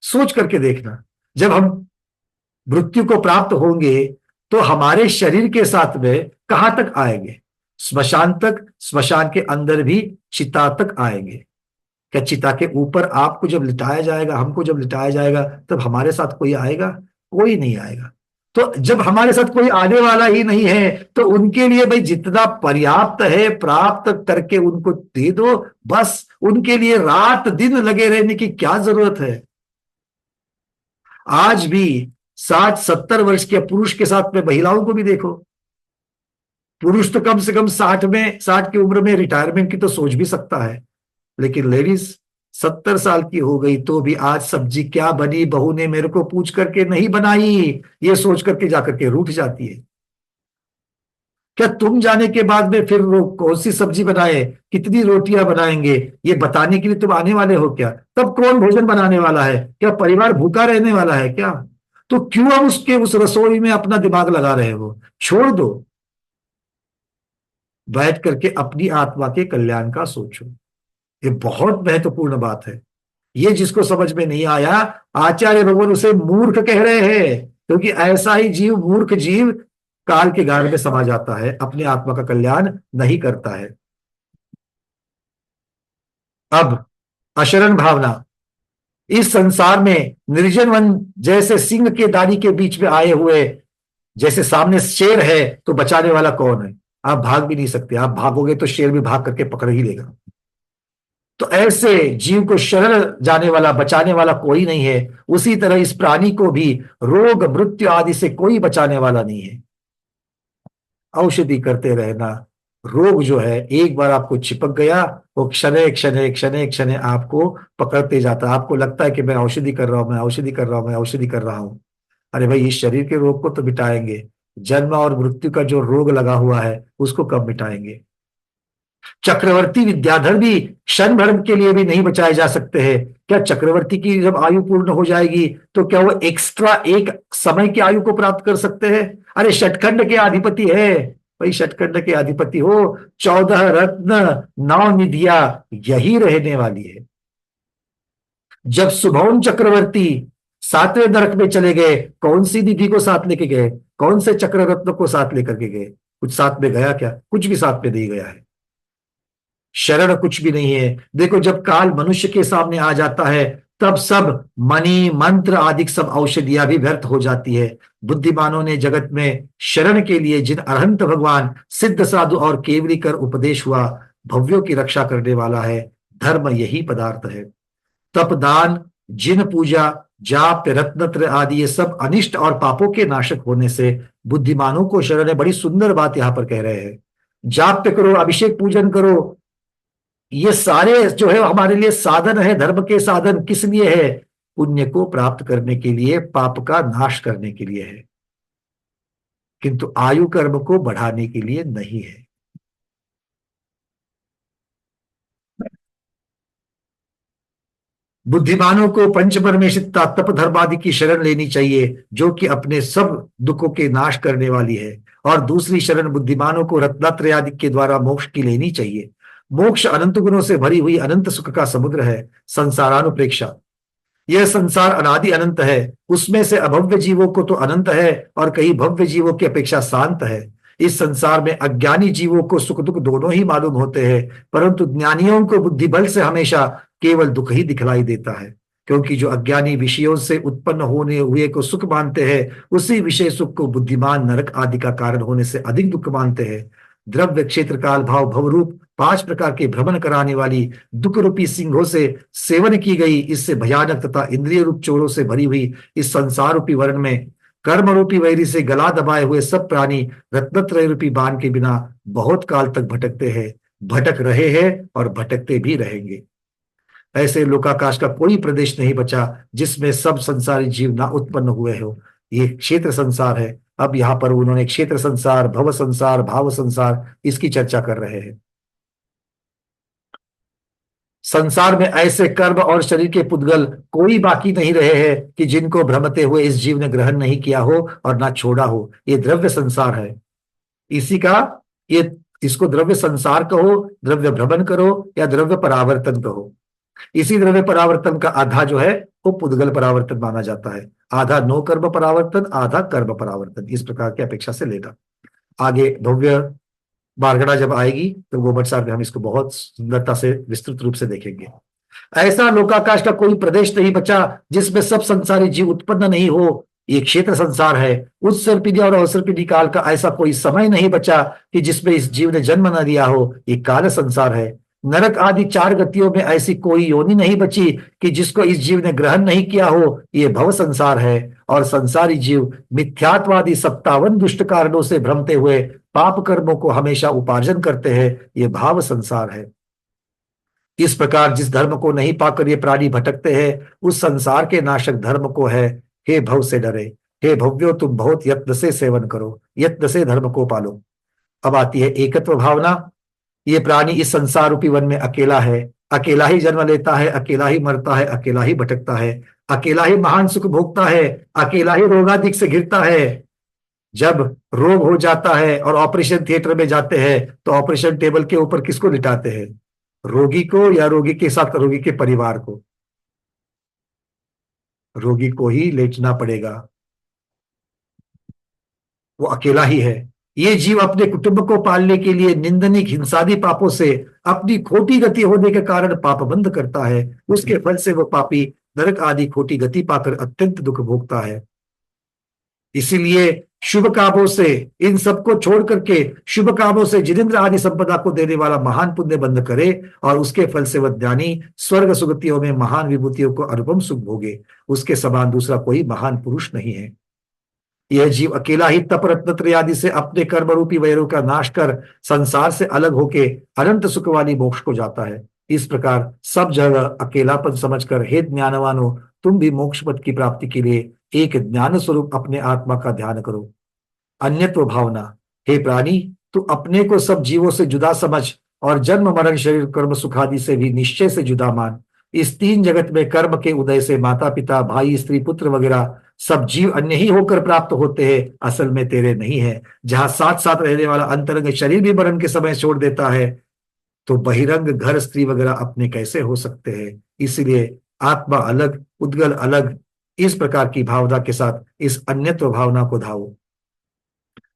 Speaker 1: सोच करके देखना, जब हम मृत्यु को प्राप्त होंगे तो हमारे शरीर के साथ में कहां तक आएंगे? स्मशान तक, स्मशान के अंदर भी चिता तक आएंगे। क्या चिता के ऊपर आपको जब लिटाया जाएगा, हमको जब लिटाया जाएगा, तब हमारे साथ कोई आएगा? कोई नहीं आएगा। तो जब हमारे साथ कोई आने वाला ही नहीं है, तो उनके लिए भाई जितना पर्याप्त है प्राप्त करके उनको दे दो, बस। उनके लिए रात दिन लगे रहने की क्या जरूरत है? आज भी 60-70 वर्ष के पुरुष के साथ में महिलाओं को भी देखो। पुरुष तो कम से कम 60 की उम्र में रिटायरमेंट की तो सोच भी सकता है, लेकिन लेडीज 70 साल की हो गई तो भी आज सब्जी क्या बनी, बहू ने मेरे को पूछ करके नहीं बनाई, ये सोच करके जाकर के रूठ जाती है। क्या तुम जाने के बाद में फिर वो कौन सी सब्जी बनाए, कितनी रोटियां बनाएंगे, ये बताने के लिए तुम आने वाले हो क्या? तब कौन भोजन बनाने वाला है? क्या परिवार भूखा रहने वाला है क्या? तो क्यों हम उसके उस रसोई में अपना दिमाग लगा रहे हो? छोड़ दो, बैठ करके अपनी आत्मा के कल्याण का सोचो। ये बहुत महत्वपूर्ण बात है। ये जिसको समझ में नहीं आया, आचार्य भगवान उसे मूर्ख कह रहे हैं, क्योंकि ऐसा ही जीव, मूर्ख जीव, काल के गार में समा जाता है, अपने आत्मा का कल्याण नहीं करता है। अब अशरण भावना, इस संसार में निर्जन वन जैसे सिंह के दाढ़ी के बीच में आए हुए, जैसे सामने शेर है तो बचाने वाला कौन है? आप भाग भी नहीं सकते, आप भागोगे तो शेर भी भाग करके पकड़ ही लेगा। तो ऐसे जीव को शरण जाने वाला, बचाने वाला कोई नहीं है। उसी तरह इस प्राणी को भी रोग मृत्यु आदि से कोई बचाने वाला नहीं है। औषधि करते रहना, रोग जो है एक बार आपको चिपक गया, वो क्षणे क्षणे क्षणे क्षणे आपको पकड़ते जाता है। आपको लगता है कि मैं औषधि कर रहा हूं, मैं औषधि कर रहा हूं, मैं औषधि कर रहा हूं। अरे भाई, इस शरीर के रोग को तो मिटाएंगे, जन्म और मृत्यु का जो रोग लगा हुआ है उसको कब मिटाएंगे? चक्रवर्ती विद्याधर भी क्षण भर के लिए भी नहीं बचाए जा सकते हैं। क्या चक्रवर्ती की जब आयु पूर्ण हो जाएगी तो क्या वो एक्स्ट्रा एक समय की आयु को प्राप्त कर सकते हैं? अरे षटखंड के अधिपति है भाई, षटखंड के अधिपति हो, 14 रत्न 9 निधियां यही रहने वाली है। जब सुभौन चक्रवर्ती 7वें नरक में चले गए, कौन सी निधि को साथ लेके गए? कौन से चक्र रत्न को साथ लेकर के गए? कुछ साथ में गया क्या? कुछ भी साथ में नहीं गया है। शरण कुछ भी नहीं है। देखो, जब काल मनुष्य के सामने आ जाता है, तब सब मणि मंत्र आदि सब औषधियां भी व्यर्थ हो जाती है। बुद्धिमानों ने जगत में शरण के लिए जिन अरहंत भगवान, सिद्ध साधु और केवली कर उपदेश हुआ, भव्यों की रक्षा करने वाला है, धर्म यही पदार्थ है। तप दान, जिन पूजा, जाप रत्नत्र आदि ये सब अनिष्ट और पापों के नाशक होने से बुद्धिमानों को शरण है। बड़ी सुंदर बात यहां पर कह रहे हैं। जाप करो, अभिषेक पूजन करो, ये सारे जो है हमारे लिए साधन है, धर्म के साधन किस लिए है? पुण्य को प्राप्त करने के लिए, पाप का नाश करने के लिए है, किंतु आयु कर्म को बढ़ाने के लिए नहीं है। बुद्धिमानों को पंच परमेशिता तप धर्मादि की शरण लेनी चाहिए, जो कि अपने सब दुखों के नाश करने वाली है। और दूसरी शरण बुद्धिमानों को रत्नात्रय आदि के द्वारा मोक्ष की लेनी चाहिए। मोक्ष अनंत गुणों से भरी हुई अनंत सुख का समुद्र है, संसारानुप्रेक्षा। यह संसार अनादि अनंत है, उसमें से अभव्य जीवों को तो अनंत है और कई भव्य जीवों की अपेक्षा शांत है। इस संसार में अज्ञानी जीवों को सुख दुख दोनों ही मालूम होते हैं, परंतु ज्ञानियों को बुद्धि बल से हमेशा केवल दुख ही दिखलाई देता है। क्योंकि जो अज्ञानी विषयों से उत्पन्न होने हुए को सुख मानते हैं, उसी विषय सुख को बुद्धिमान नरक आदि का कारण होने से अधिक दुख मानते हैं। द्रव्य क्षेत्र काल भाव भवरूप 5 प्रकार के भ्रमण कराने वाली दुख रूपी सिंहों से सेवन की गई इससे भयानक तथा इंद्रिय रूप चोरों से भरी हुई इस संसार रूपी वर्ण में कर्म रूपी वैरी से गला दबाए हुए सब प्राणी रत्नत्रय रूपी बाण के बिना बहुत काल तक भटकते हैं, भटक रहे हैं और भटकते भी रहेंगे। ऐसे लोकाकाश का कोई प्रदेश नहीं बचा जिसमें सब संसारी जीव ना उत्पन्न हुए हो। ये क्षेत्र संसार है। अब यहाँ पर उन्होंने क्षेत्र संसार, भव संसार, भाव संसार इसकी चर्चा कर रहे हैं। संसार में ऐसे कर्म और शरीर के पुद्गल कोई बाकी नहीं रहे हैं कि जिनको भ्रमते हुए इस जीव ने ग्रहण नहीं किया हो और ना छोड़ा हो। ये द्रव्य संसार है। इसी का ये इसको द्रव्य संसार कहो, द्रव्य भ्रमण करो या द्रव्य परावर्तन कहो। इसी द्रव्य परावर्तन का आधा जो है वो पुद्गल परावर्तन माना जाता है। आधा नो कर्म परावर्तन, आधा कर्म परावर्तन, इस प्रकार की अपेक्षा से लेना। आगे भव्य बारगड़ा जब आएगी तो गोबर साहब में हम इसको बहुत सुंदरता से विस्तृत रूप से देखेंगे। ऐसा लोकाकाश का कोई प्रदेश नहीं बचा जिसमें सब संसारी जीव उत्पन्न नहीं हो। ये क्षेत्र संसार है। उत्सर पीढ़ी और अवसर पीढ़ी काल का ऐसा कोई समय नहीं बचा कि जिसमें इस जीव ने जन्म न लिया हो। ये काल संसार है। नरक आदि 4 गतियों में ऐसी कोई योनि नहीं बची कि जिसको इस जीव ने ग्रहण नहीं किया हो। ये भव संसार है। और संसारी जीव मिथ्यात्वादी 57 दुष्ट कारणों से भ्रमते हुए पाप कर्मों को हमेशा उपार्जन करते हैं। ये भाव संसार है। इस प्रकार जिस धर्म को नहीं पाकर ये प्राणी भटकते हैं, उस संसार के नाशक धर्म को है हे भव से डरे। हे भव्यो, तुम बहुत यत्न से सेवन करो, यत्न से धर्म को पालो। अब आती है एकत्व भावना। ये प्राणी इस संसार रूपी वन में अकेला है। अकेला ही जन्म लेता है, अकेला ही मरता है, अकेला ही भटकता है, अकेला ही महान सुख भोगता है, अकेला ही रोगादिक से घिरता है। जब रोग हो जाता है और ऑपरेशन थिएटर में जाते हैं तो ऑपरेशन टेबल के ऊपर किसको लिटाते हैं? रोगी को या रोगी के साथ रोगी के परिवार को? रोगी को ही लेटना पड़ेगा। वो अकेला ही है। ये जीव अपने कुटुंब को पालने के लिए निंदनीय हिंसादी पापों से अपनी खोटी गति होने के कारण पाप बंद करता है। उसके फल से वो पापी नरक आदि खोटी गति पाकर अत्यंत दुख भोगता है। इसीलिए शुभ कामों से इन सबको छोड़ करके शुभ कामों से जिनेंद्र आदि संपदा को देने वाला महान पुण्य बंद करे और उसके फल से वह ज्ञानी स्वर्ग सुगतियों में महान विभूतियों को अनुपम सुख भोगे। उसके समान दूसरा कोई महान पुरुष नहीं है। यह जीव अकेला ही तप रत्नत्रय आदि से अपने कर्म रूपी वैरों का नाश कर संसार से अलग होके अनंत सुख वाली मोक्ष को जाता है। इस प्रकार सब जगह अकेलापन समझकर हे ज्ञानवानो, तुम भी मोक्ष पद की प्राप्ति के लिए एक ज्ञान स्वरूप अपने आत्मा का ध्यान करो। अन्यत्व भावना। हे प्राणी, तू अपने को सब जीवों से जुदा समझ और जन्म मरण शरीर कर्म सुखादि से भी निश्चय से जुदा मान। इस 3 जगत में कर्म के उदय से माता पिता भाई स्त्री पुत्र वगैरह सब जीव अन्य ही होकर प्राप्त होते हैं, असल में तेरे नहीं है। जहां साथ साथ रहने वाला अंतरंग शरीर भी मरण के समय छोड़ देता है, तो बहिरंग घर स्त्री वगैरह अपने कैसे हो सकते हैं? इसलिए आत्मा अलग, उद्गल अलग, इस प्रकार की भावना के साथ इस अन्यत्व भावना को धावो।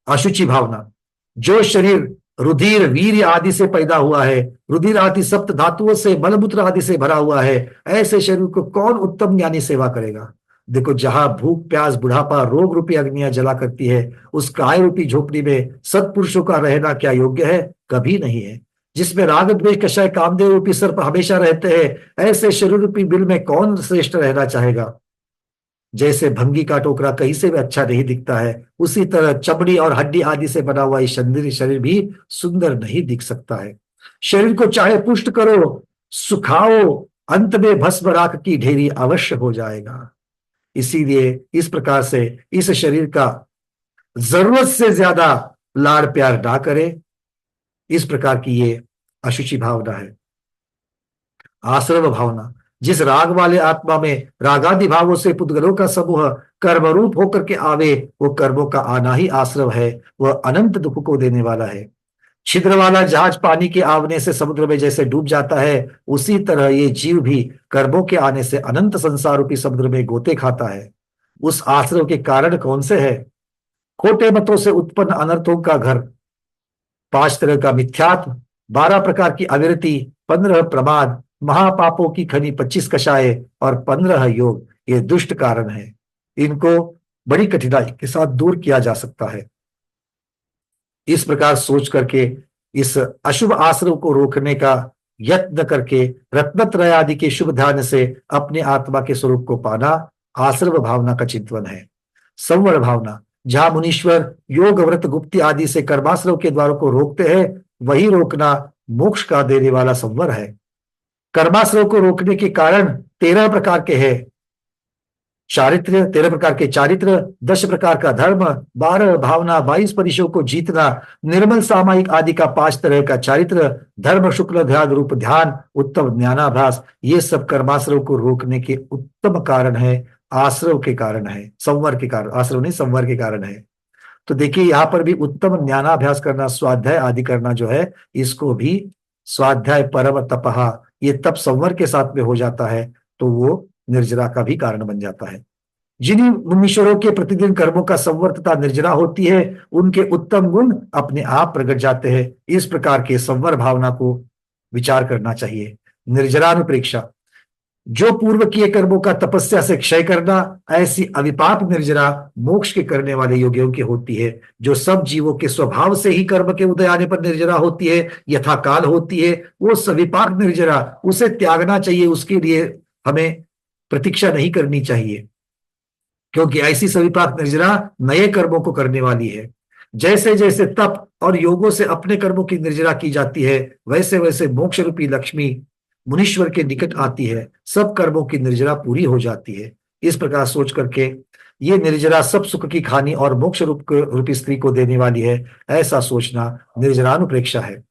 Speaker 1: अशुचि भावना। जो शरीर रुधिर वीर्य आदि से पैदा हुआ है, रुधिर आदि सप्त धातुओं से मलमूत्र आदि से भरा हुआ है, ऐसे शरीर को कौन उत्तम ज्ञानी सेवा करेगा? देखो, जहां भूख प्यास बुढ़ापा रोग रूपी अग्नियां जला करती है, उस काय रूपी झोपड़ी में सत्पुरुषों का रहना क्या योग्य है? कभी नहीं है। जिसमें राग द्वेष कषाय कामदेव रूपी सर्प हमेशा रहते हैं, ऐसे शरीर रूपी बिल में कौन श्रेष्ठ रहना चाहेगा? जैसे भंगी का टोकरा कहीं से भी अच्छा नहीं दिखता है, उसी तरह चमड़ी और हड्डी आदि से बना हुआ ये शरीर भी सुंदर नहीं दिख सकता है। शरीर को चाहे पुष्ट करो, सुखाओ, अंत में भस्म राख की ढेरी अवश्य हो जाएगा। इसीलिए इस प्रकार से इस शरीर का जरूरत से ज्यादा लाड़ प्यार ना करे। इस प्रकार की ये अशुचि भावना है। आश्रव भावना। जिस राग वाले आत्मा में रागादि भावों से पुद्गलों का समूह कर्मरूप होकर के आवे, वो कर्मों का आना ही आश्रव है। वह अनंत दुख को देने वाला है। छिद्र वाला जहाज पानी के आवने से समुद्र में जैसे डूब जाता है, उसी तरह ये जीव भी कर्मों के आने से अनंत संसार रूपी समुद्र में गोते खाता है। उस आश्रव के कारण कौन से है? खोटे मतों से उत्पन्न अनर्थों का घर, 5 तरह का मिथ्यात्व, 12 प्रकार की अविरति, 15 प्रमाद, महापापों की खनी 25 कषाय और 15 योग, ये दुष्ट कारण है। इनको बड़ी कठिनाई के साथ दूर किया जा सकता है। इस प्रकार सोच करके इस अशुभ आश्रव को रोकने का यत्न करके रत्नत्रय आदि के शुभ ध्यान से अपने आत्मा के स्वरूप को पाना आश्रव भावना का चिंतन है। संवर भावना, जहां मुनीश्वर योग व्रत गुप्ति आदि से कर्माश्रव के द्वारों को रोकते हैं, वही रोकना मोक्ष का देने वाला संवर है। कर्माश्रव को रोकने के कारण 13 प्रकार के हैं। चारित्र, 13 प्रकार के चारित्र, 10 प्रकार का धर्म, 12 भावना, 22 परिशों को जीतना, निर्मल सामायिक आदि का 5 तरह का चारित्र, धर्म शुक्ल ध्यान रूप ध्यान, उत्तम ज्ञानाभास, ये सब कर्माश्रव को रोकने के उत्तम कारण है, आश्रव के कारण है, संवर के कारण, आश्रव नहीं संवर के कारण है। तो देखिए यहाँ पर भी उत्तम ज्ञानाभ्यास करना, स्वाध्याय आदि करना जो है, इसको भी स्वाध्याय परम तपहा, ये तप संवर के साथ में हो जाता है, तो वो निर्जरा का भी कारण बन जाता है। जिन्हीं मुनीश्वरों के प्रतिदिन कर्मों का संवर तथा निर्जरा होती है, उनके उत्तम गुण अपने आप प्रकट जाते हैं। इस प्रकार के संवर भावना को विचार करना चाहिए। निर्जरानुप्रेक्षा, जो पूर्व किए कर्मों का तपस्या से क्षय करना, ऐसी अविपाप निर्जरा मोक्ष के करने वाले योगियों की होती है। जो सब जीवों के स्वभाव से ही कर्म के उदय आने पर निर्जरा होती है, यथाकाल होती है, वो सविपाक निर्जरा, उसे त्यागना चाहिए। उसके लिए हमें प्रतीक्षा नहीं करनी चाहिए, क्योंकि ऐसी सविपाक निर्जरा नए कर्मों को करने वाली है। जैसे जैसे तप और योगों से अपने कर्मों की निर्जरा की जाती है, वैसे वैसे मोक्ष रूपी लक्ष्मी मुनीश्वर के निकट आती है, सब कर्मों की निर्जरा पूरी हो जाती है। इस प्रकार सोच करके ये निर्जरा सब सुख की खानी और मोक्ष रूपी स्त्री को देने वाली है, ऐसा सोचना निर्जरानुप्रेक्षा है।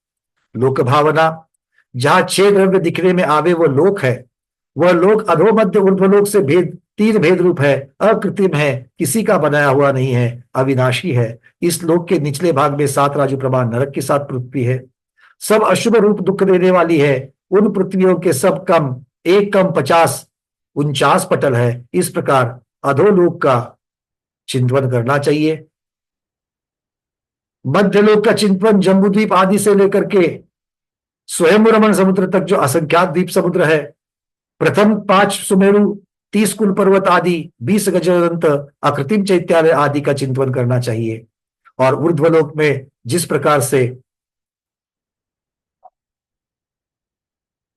Speaker 1: लोक भावना, जहां 6 द्रव्य दिखने में आवे वो लोक है। वह लोक अधोमध्य ऊर्ध्वलोक से भेद 3 भेद रूप है, अकृत्रिम है, किसी का बनाया हुआ नहीं है, अविनाशी है। इस लोक के निचले भाग में 7 राजू प्रमाण नरक के साथ पृथ्वी है। सब अशुभ रूप दुख देने वाली है। उन पृथ्वियों के सब कम, एक कम 50, 49 पटल है। इस प्रकार अधोलोक का चिंतन करना चाहिए। मध्यलोक का चिंतन जम्बूद्वीप आदि से लेकर के स्वयं रमण समुद्र तक जो असंख्यात द्वीप समुद्र है, प्रथम 5 सुमेरु, 30 कुल पर्वत आदि, 20 गजरंत, अकृत्रिम चैत्यालय आदि का चिंतन करना चाहिए। और ऊर्ध्वलोक में जिस प्रकार से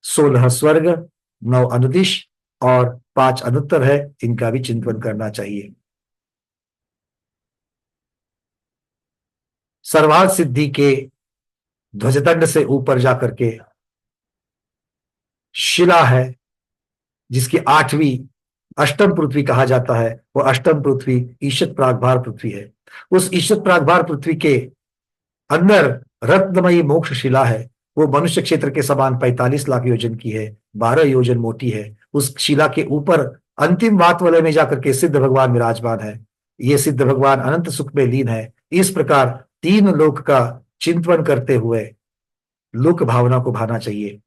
Speaker 1: 16 स्वर्ग, 9 अनुदिश और 5 अनुत्तर है, इनका भी चिंतन करना चाहिए। सर्वार्थ सिद्धि के ध्वजदंड से ऊपर जाकर के शिला है, जिसकी 8वीं अष्टम पृथ्वी कहा जाता है। वो अष्टम पृथ्वी ईशत प्रागभार पृथ्वी है। उस ईशत प्रागभार पृथ्वी के अंदर रत्नमयी मोक्ष शिला है। वो मनुष्य क्षेत्र के समान 45 लाख योजन की है, 12 योजन मोटी है। उस शिला के ऊपर अंतिम वात वलय में जाकर के सिद्ध भगवान विराजमान है। ये सिद्ध भगवान अनंत सुख में लीन है। इस प्रकार 3 लोक का चिंतन करते हुए लोक भावना को भाना चाहिए।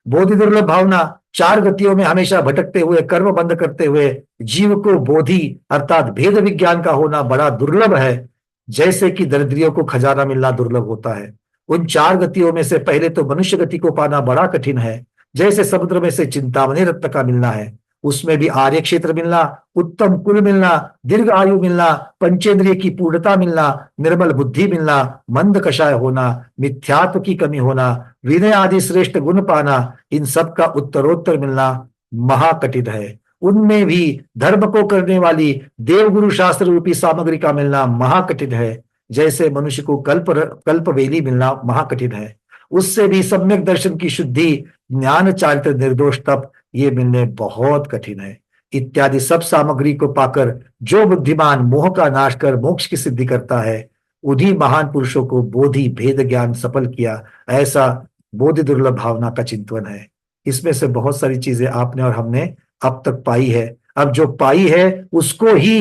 Speaker 1: बोधि दुर्लभ भावना, 4 गतियों में हमेशा भटकते हुए, कर्म बंद करते हुए जीव को बोधि अर्थात भेद विज्ञान का होना बड़ा दुर्लभ है, जैसे कि दरिद्रियों को खजाना मिलना दुर्लभ होता है। उन 4 गतियों में से पहले तो मनुष्य गति को पाना बड़ा कठिन है। जैसे समुद्र में से चिंतामणि रत्न का मिलना है, उसमें भी आर्य क्षेत्र मिलना, उत्तम कुल मिलना, दीर्घ आयु मिलना, पंचेंद्रिय की पूर्णता मिलना, निर्मल बुद्धि मिलना, मंद कषाय होना, मिथ्यात्व की कमी होना, विनय आदि श्रेष्ठ गुण पाना, इन सब का उत्तरोत्तर मिलना महाकठिन है। उनमें भी धर्म को करने वाली देवगुरु शास्त्र रूपी सामग्री का मिलना महाकठिन है। जैसे मनुष्य को कल्पवेली मिलना महाकठिन है, उससे भी सम्यक दर्शन की शुद्धि, ज्ञान चारित्र निर्दोष तप, ये मिलने बहुत कठिन है। इत्यादि सब सामग्री को पाकर जो बुद्धिमान मोह का नाश कर मोक्ष की सिद्धि करता है, उन्हीं महान पुरुषों को बोधि भेद ज्ञान सफल किया, ऐसा बोधि दुर्लभ भावना का चिंतन है। इसमें से बहुत सारी चीजें आपने और हमने अब तक पाई है। अब जो पाई है उसको ही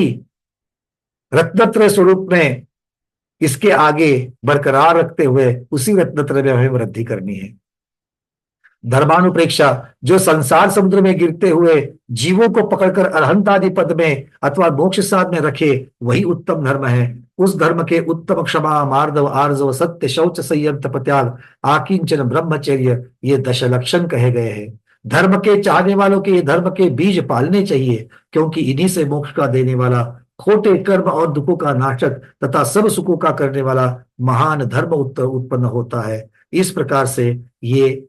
Speaker 1: रत्नत्रय स्वरूप में इसके आगे बरकरार रखते हुए उसी रत्नत्रय में हमें वृद्धि करनी है। धर्मानुप्रेक्षा जो संसार समुद्र में गिरते हुए जीवों को पकड़कर अरहंत आदि पद में अथवा मोक्ष साध में रखे, वही उत्तम धर्म है। उस धर्म के उत्तम क्षमा, मार्दव, आर्जव, सत्य, शौच, संयम, तपत्याग, आकिंचन, ब्रह्मचर्य, ये दश लक्षण कहे गए हैं। धर्म के चाहने वालों के ये धर्म के बीज पालने चाहिए, क्योंकि इन्हीं से मोक्ष का देने वाला, खोटे कर्म और दुखों का नाशक तथा सब सुखों का करने वाला महान धर्म उत्पन्न होता है। इस प्रकार से ये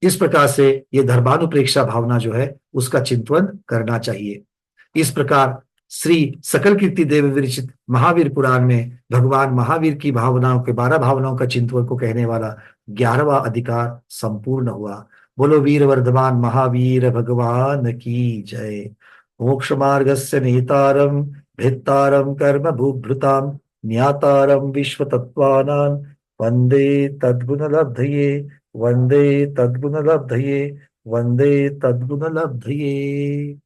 Speaker 1: इस प्रकार से ये धर्मानुप्रेक्षा भावना जो है उसका चिंतन करना चाहिए। इस प्रकार श्री सकल कीर्ति देव विरचित महावीर पुराण में भगवान महावीर की भावनाओं के 12 भावनाओं का चिंतन को कहने वाला 11वां अधिकार संपूर्ण हुआ। बोलो वीर वर्धमान महावीर भगवान की जय। मोक्ष मार्गस्य नेतारम भित्तारम कर्म भूभृताम ज्ञातारम विश्व तत्वानां वंदे तद्गुण लब्धये, वंदे तद्गुण लब्धये, वंदे तद्गुण लब्धये।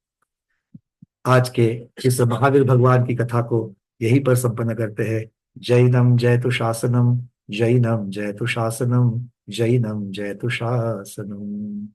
Speaker 1: आज के इस महावीर भगवान की कथा को यहीं पर संपन्न करते हैं। जैनम जयतु शासनम, जैनम जयतु शासनम, जैनम जयतु शासनम।